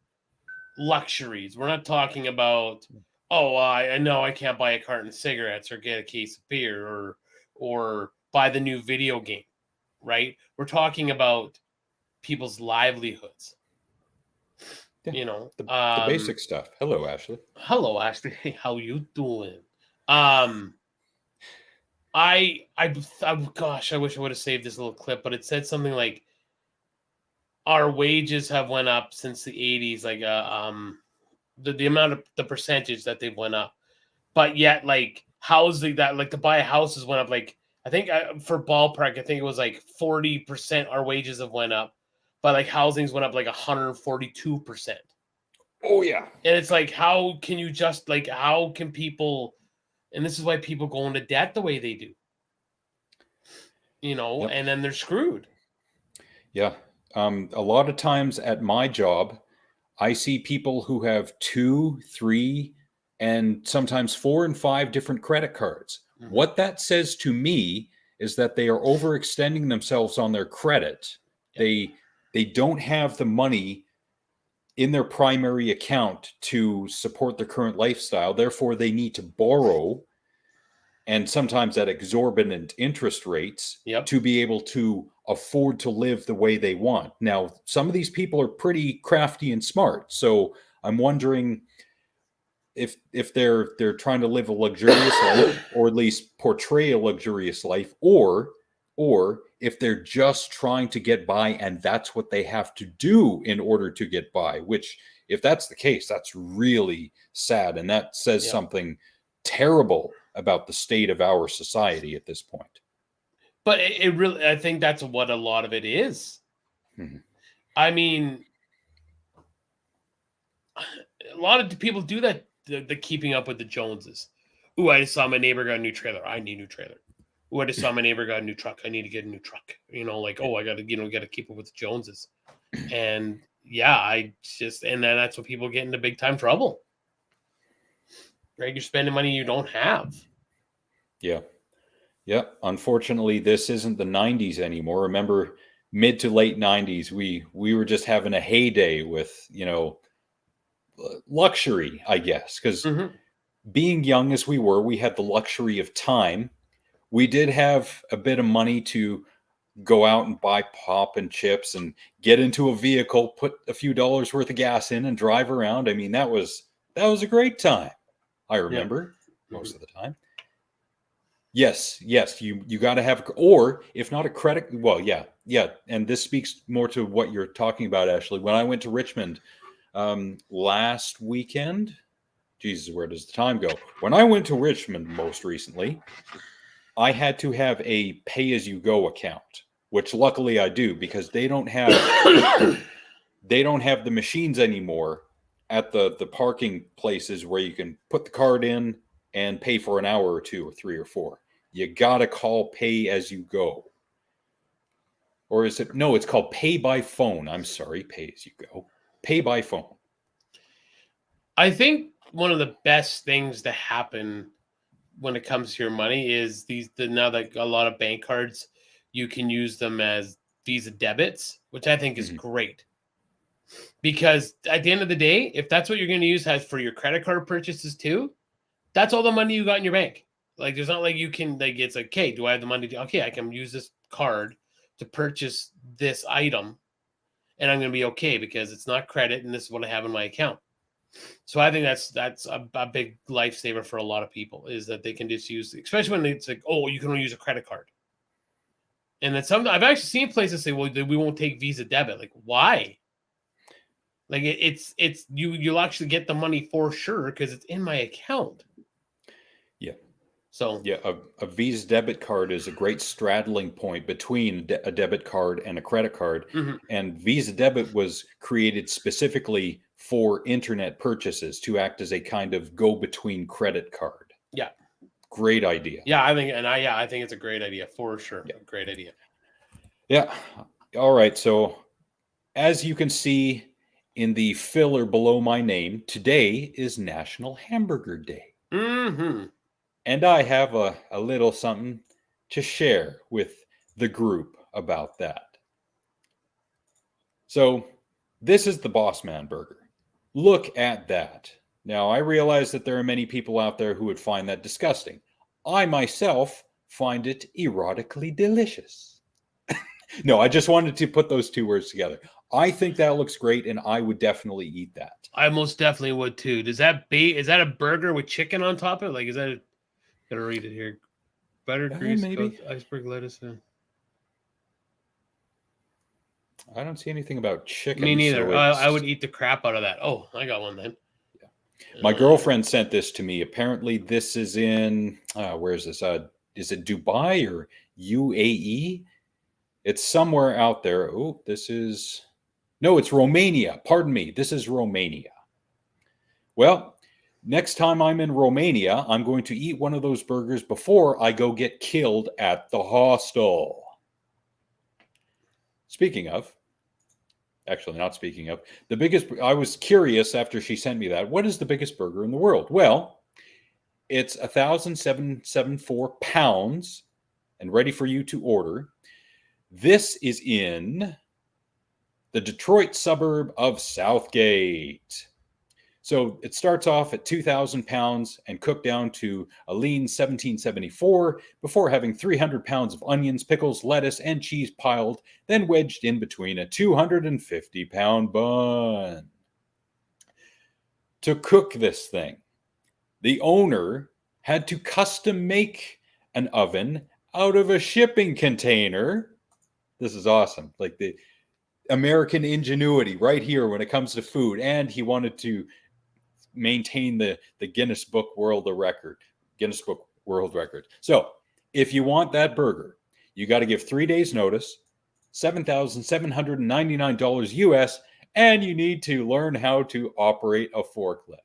luxuries. We're not talking about, I know I can't buy a carton of cigarettes or get a case of beer or buy the new video game, right? We're talking about people's livelihoods. Yeah, the basic stuff. Hello, Ashley. Hello, Ashley. How you doing? Gosh, I wish I would have saved this little clip, but it said something like, our wages have went up since the 80s, like the amount of the percentage that they've went up, but yet like housing that like to buy a house has went up, like I think for ballpark, I think it was like 40% our wages have went up, but like housing's went up like 142%. Oh yeah. And it's like, how can you just like, how can people, and this is why people go into debt the way they do, and then they're screwed. Yeah. A lot of times at my job, I see people who have 2, 3, and sometimes 4 and 5 different credit cards. Mm-hmm. What that says to me is that they are overextending themselves on their credit. Yep. They don't have the money in their primary account to support their current lifestyle. Therefore, they need to borrow, and sometimes at exorbitant interest rates, to be able to afford to live the way they want. Now, some of these people are pretty crafty and smart. So I'm wondering if they're trying to live a luxurious life, or at least portray a luxurious life, or or if they're just trying to get by and that's what they have to do in order to get by, which, if that's the case, that's really sad. And that says something terrible about the state of our society at this point. But it really, I think that's what a lot of it is. Mm-hmm. I mean, a lot of people do that, the keeping up with the Joneses. Ooh, I just saw my neighbor got a new trailer. I need a new trailer. Ooh, I just saw my neighbor got a new truck. I need to get a new truck. You know, like, oh, I got to, got to keep up with the Joneses. And and then that's what people get into big time trouble. Right? You're spending money you don't have. Yeah. Yeah. Unfortunately, this isn't the 90s anymore. Remember, mid to late 90s, we were just having a heyday with, luxury, I guess, because being young as we were, we had the luxury of time. We did have a bit of money to go out and buy pop and chips and get into a vehicle, put a few dollars worth of gas in and drive around. I mean, that was a great time. I remember most of the time. Yes, you got to have, or if not a credit, well, yeah. And this speaks more to what you're talking about, Ashley. When I went to Richmond last weekend, Jesus, where does the time go? When I went to Richmond most recently, I had to have a pay-as-you-go account, which luckily I do, because they don't have the machines anymore at the parking places where you can put the card in and pay for an hour or 2 or 3 or 4. You gotta call pay-as-you-go. Or is it? No, it's called pay by phone. I'm sorry, pay-as-you-go. Pay by phone. I think one of the best things to happen when it comes to your money is now that a lot of bank cards, you can use them as Visa debits, which I think is great. Because at the end of the day, if that's what you're going to use as for your credit card purchases too, that's all the money you got in your bank. Like, there's not like you can, like, it's like, okay, do I have the money I can use this card to purchase this item and I'm going to be okay because it's not credit and this is what I have in my account. So I think that's a big lifesaver for a lot of people, is that they can just use, especially when it's like, oh, you can only use a credit card. And then I've actually seen places say, well, we won't take Visa debit. Like, why? Like, it's you'll actually get the money for sure because it's in my account. Yeah. So yeah, a Visa debit card is a great straddling point between a debit card and a credit card. And Visa debit was created specifically for internet purchases to act as a kind of go-between credit card. Yeah. Great idea. Yeah, I think it's a great idea for sure. Yeah. Great idea. Yeah. All right. So as you can see in the filler below my name, today is National Hamburger Day. And I have a little something to share with the group about that. So this is the Boss Man Burger. Look at that. Now, I realize that there are many people out there who would find that disgusting. I myself find it erotically delicious. No, I just wanted to put those two words together. I think that looks great, and I would definitely eat that. I most definitely would too. Is that a burger with chicken on top of it? Like, is that? Gotta read it here. Butter, grease, maybe iceberg lettuce. I don't see anything about chicken. Me neither. So I would eat the crap out of that. Oh, I got one then. Yeah. My girlfriend sent this to me. Apparently, this is in where is this? Is it Dubai or UAE? It's somewhere out there. Oh, it's Romania. Pardon me. This is Romania. Well, next time I'm in Romania, I'm going to eat one of those burgers before I go get killed at the hostel. Actually, not speaking of, I was curious after she sent me that. What is the biggest burger in the world? Well, it's 1,774 pounds and ready for you to order. This is in the Detroit suburb of Southgate. So it starts off at 2,000 pounds and cooked down to a lean 1,774 before having 300 pounds of onions, pickles, lettuce, and cheese piled, then wedged in between a 250-pound bun. To cook this thing, the owner had to custom make an oven out of a shipping container. This is awesome. Like the American ingenuity right here when it comes to food. And he wanted to maintain the Guinness Book World Record. So if you want that burger, you got to give 3 days notice, $7,799 US, and you need to learn how to operate a forklift.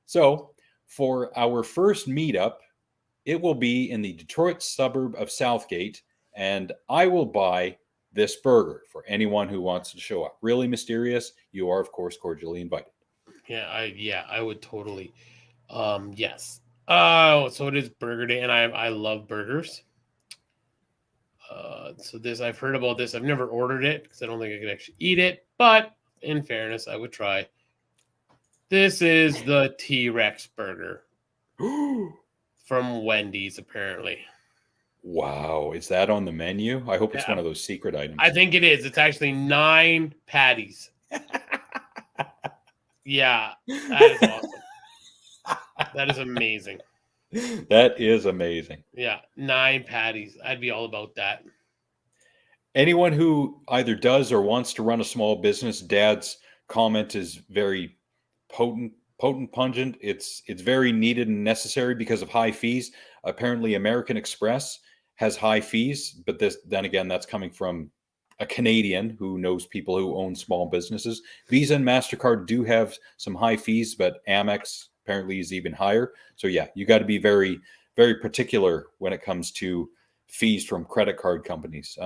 So for our first meetup, it will be in the Detroit suburb of Southgate, and I will buy this burger for anyone who wants to show up. Really mysterious. You are, of course, cordially invited. Yeah, I would totally. Yes. Oh, so it is Burger Day, and I love burgers. So this, I've heard about this. I've never ordered it because I don't think I could actually eat it. But in fairness, I would try. This is the T-Rex burger from Wendy's, apparently. Wow, is that on the menu? I hope it's one of those secret items. I think it is. It's actually 9 patties. Yeah, that is awesome. That is amazing. That is amazing. Yeah, 9 patties. I'd be all about that. Anyone who either does or wants to run a small business, Dad's comment is very pungent. It's very needed and necessary because of high fees. Apparently, American Express has high fees, but then again, that's coming from a Canadian who knows people who own small businesses. Visa and MasterCard do have some high fees, but Amex apparently is even higher. So yeah, you got to be very, very particular when it comes to fees from credit card companies.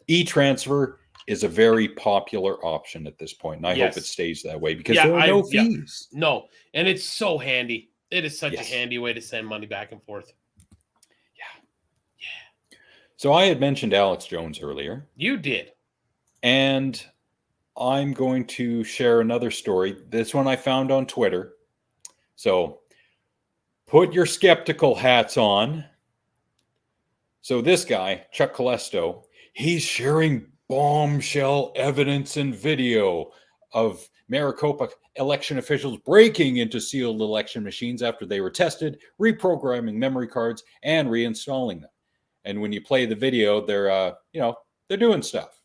E-transfer is a very popular option at this point, and I hope it stays that way because there are no fees. No, and it's so handy. It is such a handy way to send money back and forth. Yeah. So I had mentioned Alex Jones earlier. You did. And I'm going to share another story. This one I found on Twitter. So put your skeptical hats on. So this guy, Chuck Colesto, he's sharing bombshell evidence and video of Maricopa election officials breaking into sealed election machines after they were tested, reprogramming memory cards, and reinstalling them. And when you play the video, they're doing stuff.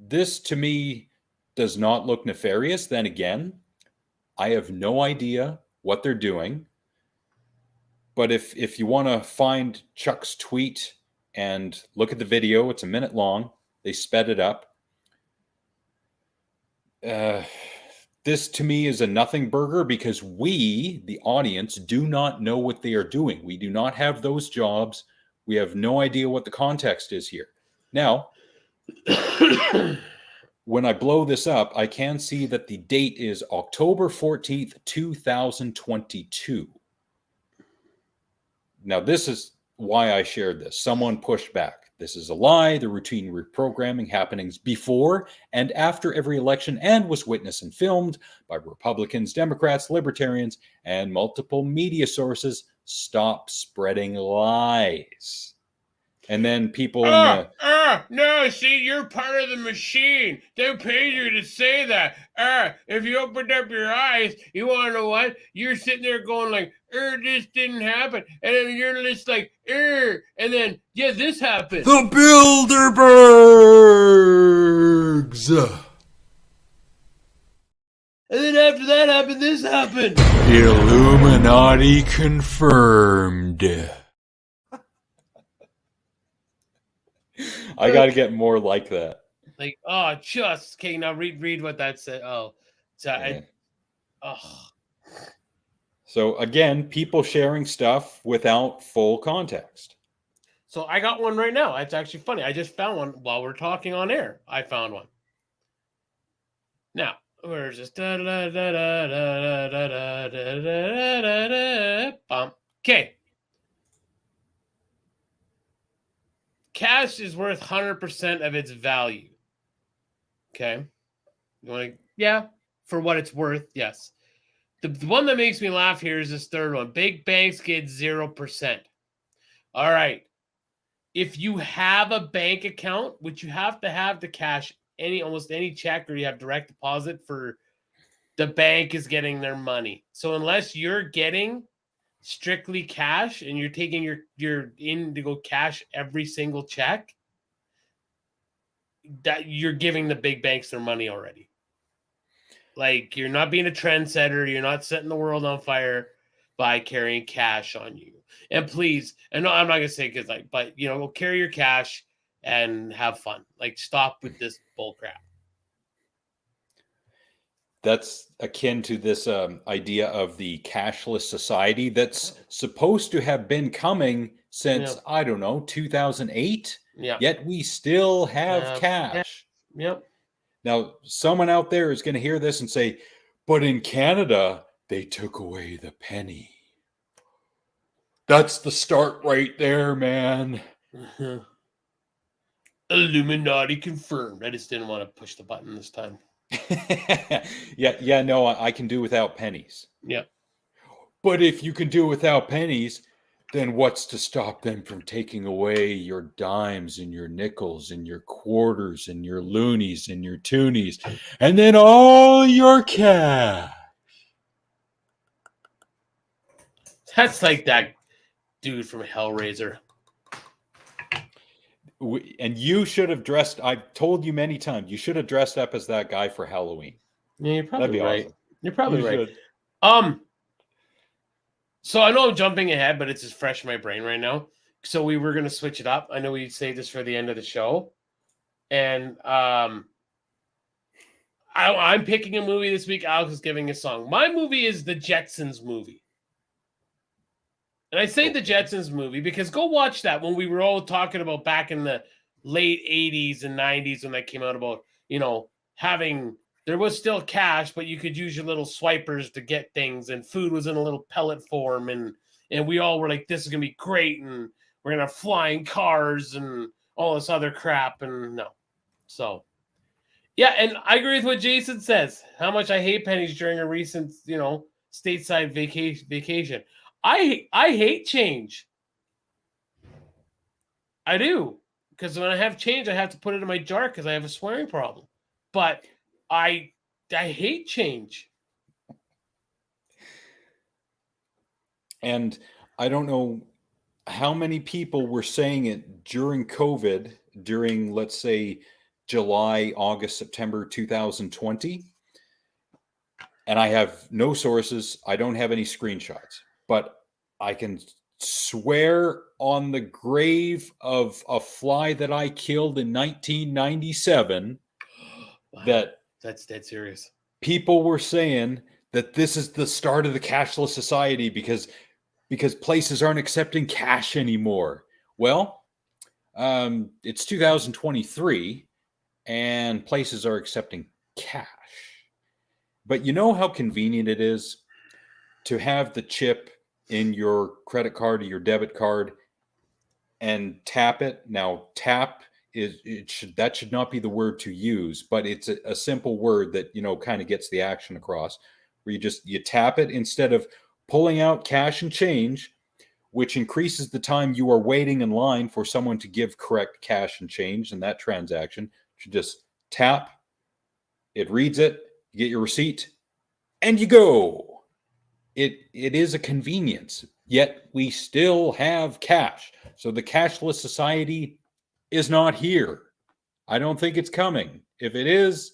This, to me, does not look nefarious. Then again, I have no idea what they're doing. But if you want to find Chuck's tweet and look at the video, it's a minute long. They sped it up. This, to me, is a nothing burger because we, the audience, do not know what they are doing. We do not have those jobs. We have no idea what the context is here. Now, when I blow this up, I can see that the date is October 14th, 2022. Now, this is why I shared this. Someone pushed back. This is a lie. The routine reprogramming happenings before and after every election and was witnessed and filmed by Republicans, Democrats, Libertarians, and multiple media sources. Stop spreading lies. And then people no, see, you're part of the machine. They paid you to say that. If you opened up your eyes, you want to know what? You're sitting there going like, this didn't happen. And then you're just like, and then, this happened. The Bilderbergs. And then after that happened, this happened. Illuminati confirmed. I got to get more like that. Like, okay, now read what that said. So again, people sharing stuff without full context. So I got one right now. It's actually funny. I just found one while we're talking on air. I found one. Now, where's this? Okay. Cash is worth 100% of its value. Okay. You want to, for what it's worth, yes. The one that makes me laugh here is this third one. Big banks get 0%. All right. If you have a bank account, which you have to have the cash, almost any check, or you have direct deposit, for the bank is getting their money. So unless you're getting strictly cash and you're taking your Indigo cash every single check, that you're giving the big banks their money already. Like, you're not being a trendsetter. You're not setting the world on fire by carrying cash on you. And please, and no, I'm not gonna say because but carry your cash and have fun. Like, stop with this bull crap. That's akin to this idea of the cashless society that's supposed to have been coming since, I don't know, 2008. Yeah. Yet we still have cash. Yep. Now, someone out there is going to hear this and say, but in Canada, they took away the penny. That's the start right there, man. Illuminati confirmed. I just didn't want to push the button this time. No, I can do without pennies. Yeah. But if you can do without pennies, then what's to stop them from taking away your dimes and your nickels and your quarters and your loonies and your toonies and then all your cash? That's like that dude from Hellraiser. And you should have dressed. I've told you many times, you should have dressed up as that guy for Halloween. Yeah, you're probably right. Awesome. You're probably right. So I know I'm jumping ahead, but it's just fresh in my brain right now. So we were going to switch it up. I know we'd save this for the end of the show. And I'm picking a movie this week. Alex is giving a song. My movie is the Jetsons movie. And I say the Jetsons movie because go watch that when we were all talking about back in the late 80s and 90s when that came out about, there was still cash, but you could use your little swipers to get things, and food was in a little pellet form, and we all were like, this is going to be great, and we're going to have flying cars and all this other crap, and no. So, yeah, and I agree with what Jason says, how much I hate pennies during a recent, stateside vacation. I hate change. I do. Because when I have change, I have to put it in my jar because I have a swearing problem. But I hate change. And I don't know how many people were saying it during COVID, during, let's say, July, August, September 2020. And I have no sources. I don't have any screenshots. But I can swear on the grave of a fly that I killed in 1997 Wow. That's dead serious. People were saying that this is the start of the cashless society because places aren't accepting cash anymore. Well, it's 2023 and places are accepting cash. But you know how convenient it is to have the chip in your credit card or your debit card and tap it. Now, tap that should not be the word to use, but it's a simple word that kind of gets the action across. Where you tap it instead of pulling out cash and change, which increases the time you are waiting in line for someone to give correct cash and change in that transaction. You should just tap, it reads it, you get your receipt, and you go. It is a convenience, yet we still have cash. So the cashless society is not here. I don't think it's coming. If it is,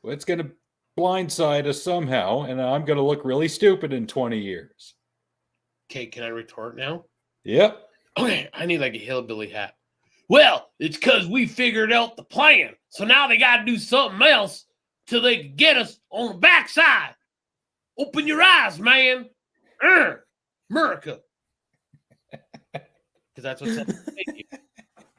it's going to blindside us somehow, and I'm going to look really stupid in 20 years. Okay, can I retort now? Yep. Okay, I need like a hillbilly hat. Well, it's because we figured out the plan. So now they got to do something else till they can get us on the backside. Open your eyes, man. America. Because that's what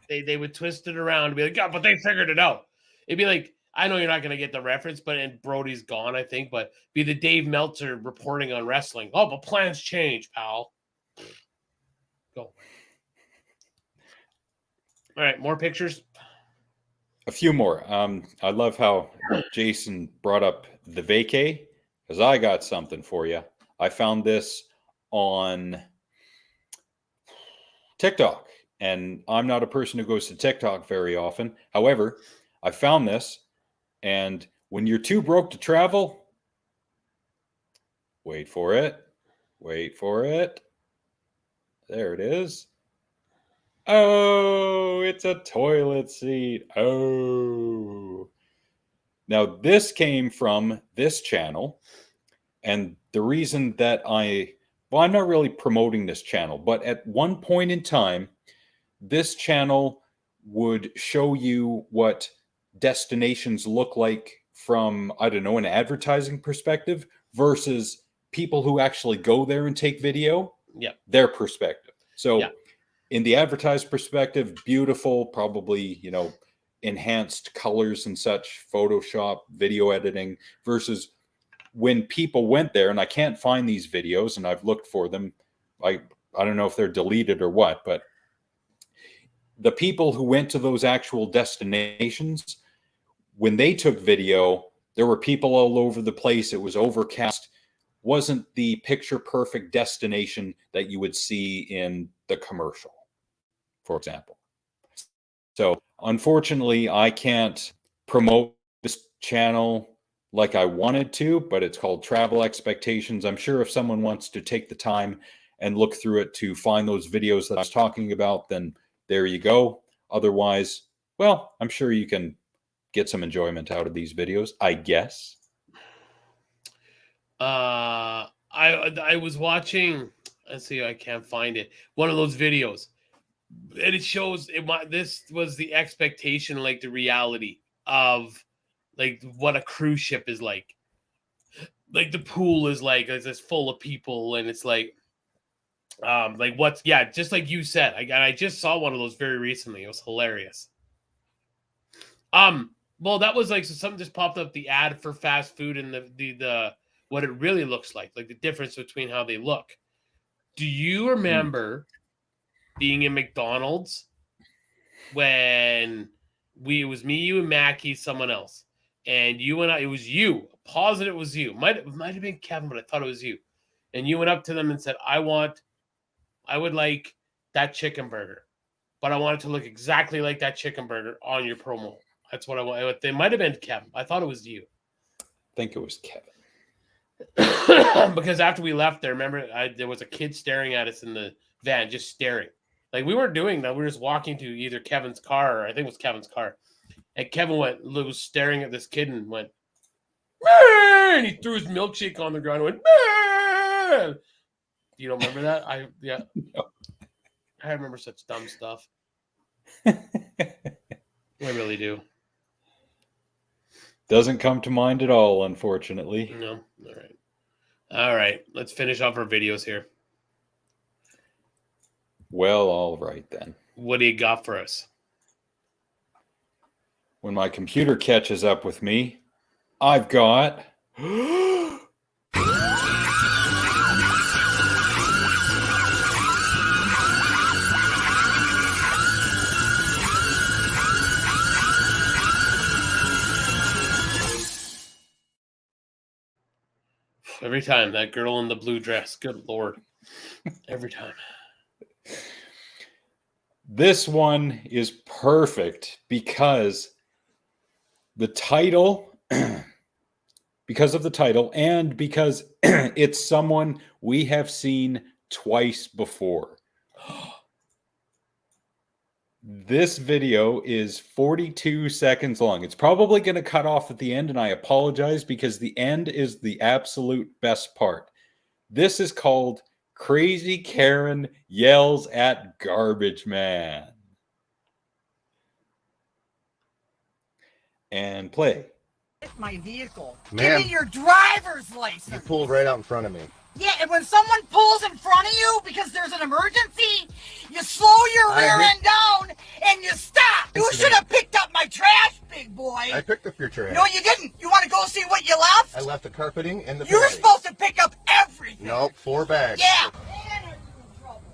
they would twist it around and be like, yeah, but they figured it out. It'd be like, I know you're not going to get the reference, but and Brody's gone, I think, but be the Dave Meltzer reporting on wrestling. Oh, but plans change, pal. Go. All right, more pictures. A few more. I love how Jason brought up the vacay, because I got something for you. I found this on TikTok, and I'm not a person who goes to TikTok very often. However, I found this, and when you're too broke to travel, wait for it. There it is. Oh, it's a toilet seat. Oh. Now, this came from this channel. And the reason that I'm not really promoting this channel, but at one point in time, this channel would show you what destinations look like from, I don't know, an advertising perspective versus people who actually go there and take video, their perspective. So in the advertised perspective, beautiful, probably, enhanced colors and such, Photoshop, video editing, versus when people went there, and I can't find these videos, and I've looked for them. I don't know if they're deleted or what, but the people who went to those actual destinations, when they took video, there were people all over the place. It was overcast. Wasn't the picture perfect destination that you would see in the commercial, for example. So unfortunately, I can't promote this channel like I wanted to, but it's called Travel Expectations. I'm sure if someone wants to take the time and look through it to find those videos that I was talking about, then there you go. Otherwise, well, I'm sure you can get some enjoyment out of these videos, I guess. I was watching, let's see, I can't find it. One of those videos. And it shows this was the expectation, like the reality of like what a cruise ship is like. Like the pool is like it's full of people, and it's like what's just like you said. I just saw one of those very recently. It was hilarious. Well, that was like, so something just popped up, the ad for fast food and the what it really looks like the difference between how they look. Do you remember being in McDonald's when it was me, you, and Mackie, someone else, and you and I, it was you, positive it was you, might have been Kevin, but I thought it was you, and you went up to them and said, I would like that chicken burger, but I want it to look exactly like that chicken burger on your promo. That's what I want. They might have been Kevin. I thought it was you. I think it was Kevin. Because after we left there, remember, there was a kid staring at us in the van, just staring. Like, we weren't doing that. We were just walking to either Kevin's car, or I think it was Kevin's car. And Kevin was staring at this kid and went, "Meh!" And he threw his milkshake on the ground and went, "Meh!" You don't remember that? No. I remember such dumb stuff. I really do. Doesn't come to mind at all, unfortunately. No. All right. Let's finish off our videos here. Well, all right then. What do you got for us? When my computer catches up with me, I've got... Every time, that girl in the blue dress. Good Lord. Every time. This one is perfect because the title, because of the title, and because it's someone we have seen twice before. This video is 42 seconds long. It's probably going to cut off at the end, and I apologize because the end is the absolute best part. This is called Crazy Karen Yells at Garbage Man. And play. My vehicle. Ma'am, give me your driver's license. You pulled right out in front of me. Yeah, and when someone pulls in front of you because there's an emergency, you slow your rear end down and you stop. You should have picked up my trash, big boy. I picked up your trash. No, you didn't. You want to go see what you left? I left the carpeting and the You're patio. supposed to pick up everything. Nope, 4 bags. Yeah.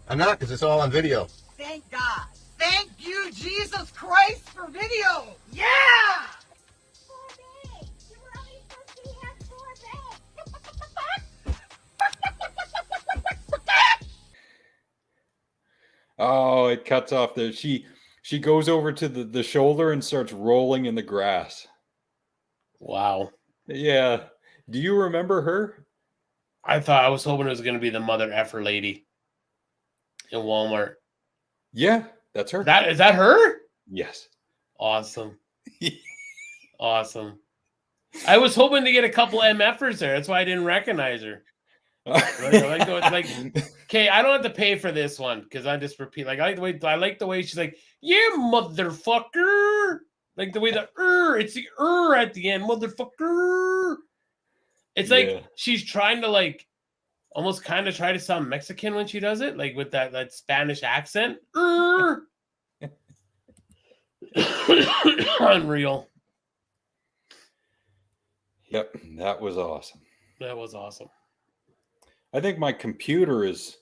I'm not, because it's all on video. Thank God. Thank you, Jesus Christ, for video. Yeah. Oh, it cuts off there. She goes over to the shoulder and starts rolling in the grass. Wow. Yeah. Do you remember her? I was hoping it was going to be the mother effer lady. in Walmart. Yeah, that's her. Is that her? Yes. Awesome. Awesome. I was hoping to get a couple MFers there. That's why I didn't recognize her. Okay, I don't have to pay for this one because I just repeat. Like I like the way she's like, yeah, motherfucker. Like the way it's the at the end, motherfucker. It's like she's trying to like almost kind of try to sound Mexican when she does it, like with that Spanish accent. Unreal. Yep, that was awesome. That was awesome. I think my computer is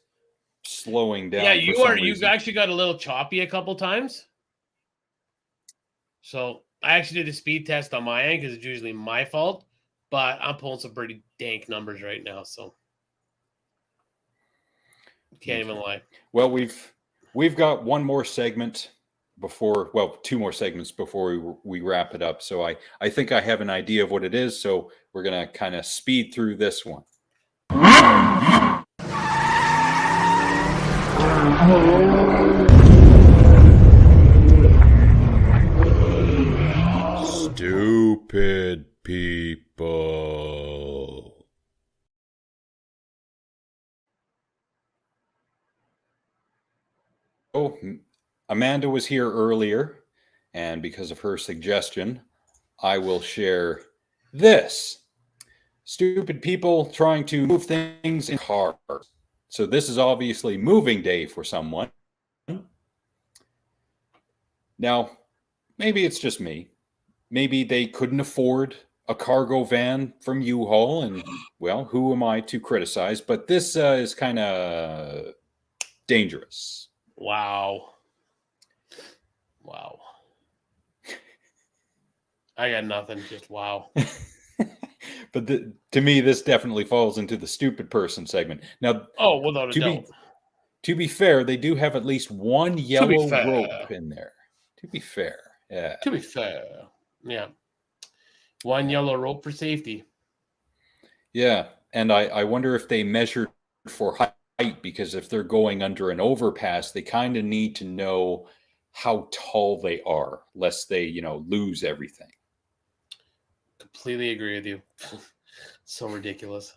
slowing down. Yeah, you actually got a little choppy a couple times. So I actually did a speed test on my end because it's usually my fault, but I'm pulling some pretty dank numbers right now, so can't even lie. Well, we've got one more segment before, well, two more segments before we wrap it up. So I think I have an idea of what it is. So we're gonna kind of speed through this one. Stupid people. Oh, Amanda was here earlier, and because of her suggestion, I will share this. Stupid people trying to move things in cars. So this is obviously moving day for someone. Now, maybe it's just me. Maybe they couldn't afford a cargo van from U-Haul, and well, who am I to criticize? But this is kind of dangerous. Wow. I got nothing. Just wow. But to me, this definitely falls into the stupid person segment. Now, without a doubt. To be fair, they do have at least one yellow rope in there. To be fair, yeah. To be fair, yeah. One yellow rope for safety. Yeah, and I wonder if they measured for height, because if they're going under an overpass, they kind of need to know how tall they are, lest they, lose everything. Completely agree with you. So ridiculous.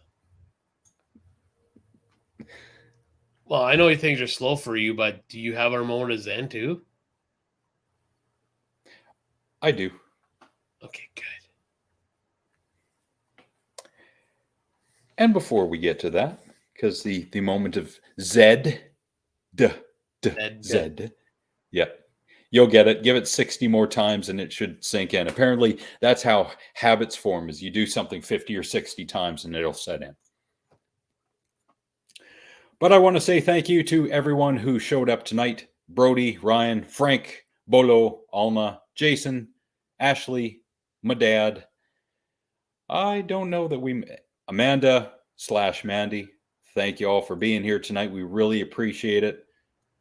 Well, I know things are slow for you, but do you have our moment of Zen too? I do. Okay, good. And before we get to that, because the moment of Zed, yep. You'll get it. Give it 60 more times and it should sink in. Apparently, that's how habits form, is you do something 50 or 60 times and it'll set in. But I want to say thank you to everyone who showed up tonight. Brody, Ryan, Frank, Bolo, Alma, Jason, Ashley, my dad. I don't know that Amanda/Mandy. Thank you all for being here tonight. We really appreciate it.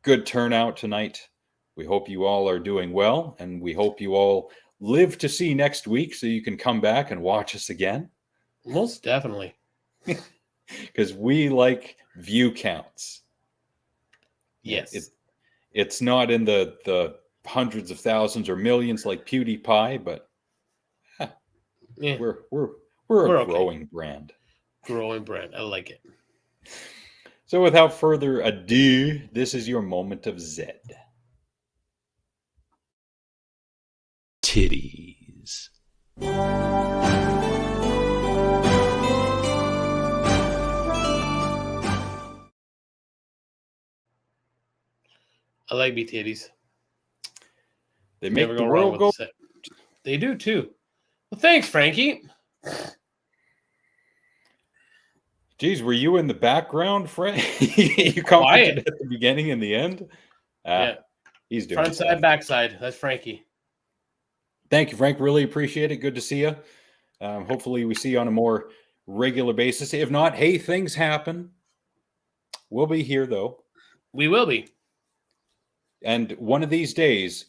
Good turnout tonight. We hope you all are doing well, and we hope you all live to see next week so you can come back and watch us again. Most definitely. Because we like view counts. Yes. It's not in the hundreds of thousands or millions like PewDiePie, but we're a growing brand. Growing brand. I like it. So without further ado, this is your moment of Zed. Titties. I like me titties. They make the world go. They do too. Well, thanks, Frankie. Geez, were you in the background, Frank? You commented at the beginning and the end? Yeah. He's doing front side, back side. That's Frankie. Thank you, Frank. Really appreciate it. Good to see you. Hopefully we see you on a more regular basis. If not, hey, things happen. We'll be here, though. We will be. And one of these days,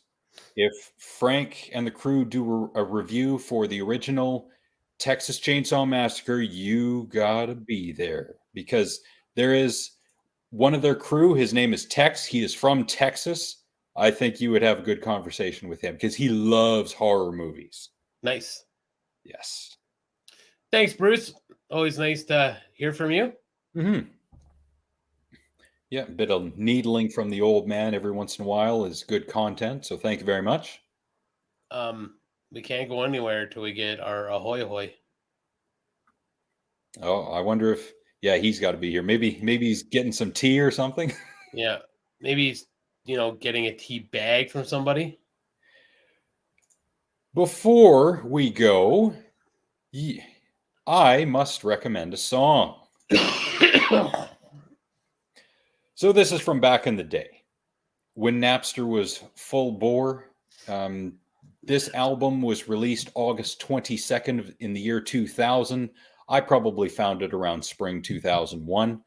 if Frank and the crew do a review for the original Texas Chainsaw Massacre, you gotta be there, because there is one of their crew, his name is Tex. He is from Texas. I think you would have a good conversation with him because he loves horror movies. Nice. Yes. Thanks, Bruce. Always nice to hear from you. Mm-hmm. Yeah, a bit of needling from the old man every once in a while is good content. So thank you very much. We can't go anywhere till we get our ahoy hoy. Oh, I wonder if he's got to be here. Maybe he's getting some tea or something. Yeah, maybe he's getting a tea bag from somebody. Before we go, I must recommend a song. So this is from back in the day when Napster was full bore. This album was released August 22nd in the year 2000. I probably found it around spring 2001.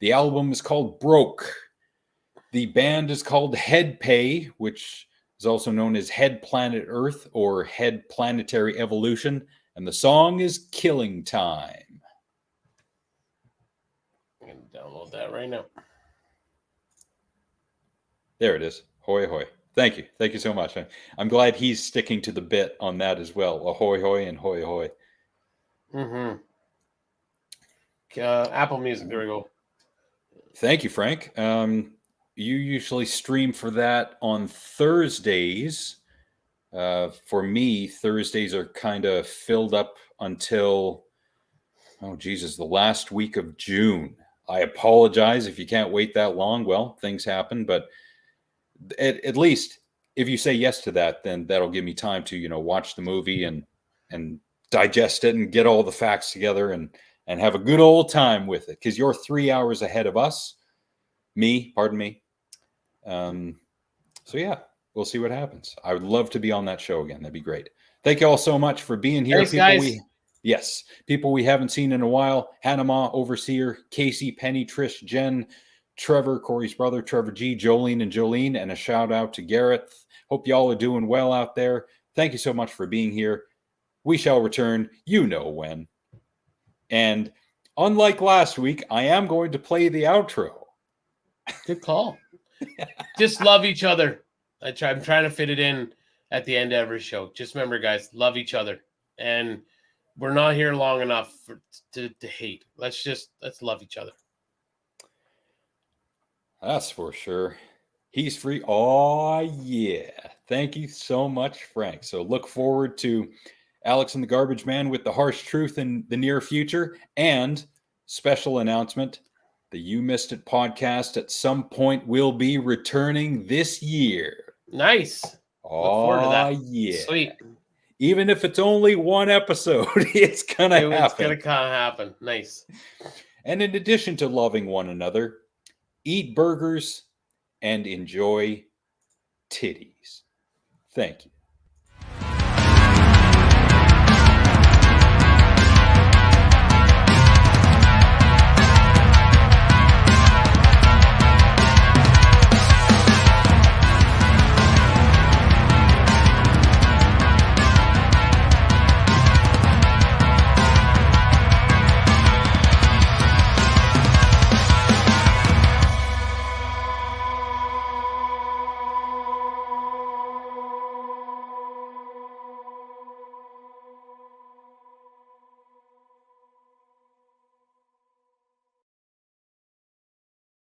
The album is called Broke. The band is called Headpay, which is also known as Head Planet Earth or Head Planetary Evolution. And the song is Killing Time. I'm going to download that right now. There it is. Hoy hoy. Thank you. Thank you so much. I'm glad he's sticking to the bit on that as well. Ahoy hoy and hoy hoy. Mm-hmm. Apple Music. There we go. Thank you, Frank. You usually stream for that on Thursdays. For me, Thursdays are kind of filled up until, the last week of June. I apologize if you can't wait that long. Well, things happen, but at least if you say yes to that, then that'll give me time to, watch the movie and digest it and get all the facts together and have a good old time with it. Because you're 3 hours ahead of us. Pardon me. So yeah, we'll see what happens. I would love to be on that show again. That'd be great. Thank you all so much for being here. Thanks, guys. People we haven't seen in a while. Hanama, Overseer, Casey, Penny, Trish, Jen, Trevor, Corey's brother, Trevor G, Jolene and Jolene, and a shout out to Garrett. Hope y'all are doing well out there. Thank you so much for being here. We shall return, when. And unlike last week, I am going to play the outro. Good call. Just love each other. I'm trying to fit it in at the end of every show. Just remember, guys, love each other. And we're not here long enough to hate. Let's love each other. That's for sure. He's free. Oh, yeah. Thank you so much, Frank. So look forward to Alex and the Garbage Man with the harsh truth in the near future. And special announcement, the You Missed It podcast at some point will be returning this year. Nice. Look forward to that. Yeah. Sweet. Even if it's only one episode, it's going to happen. It's going to kind of happen. Nice. And in addition to loving one another, eat burgers and enjoy titties. Thank you.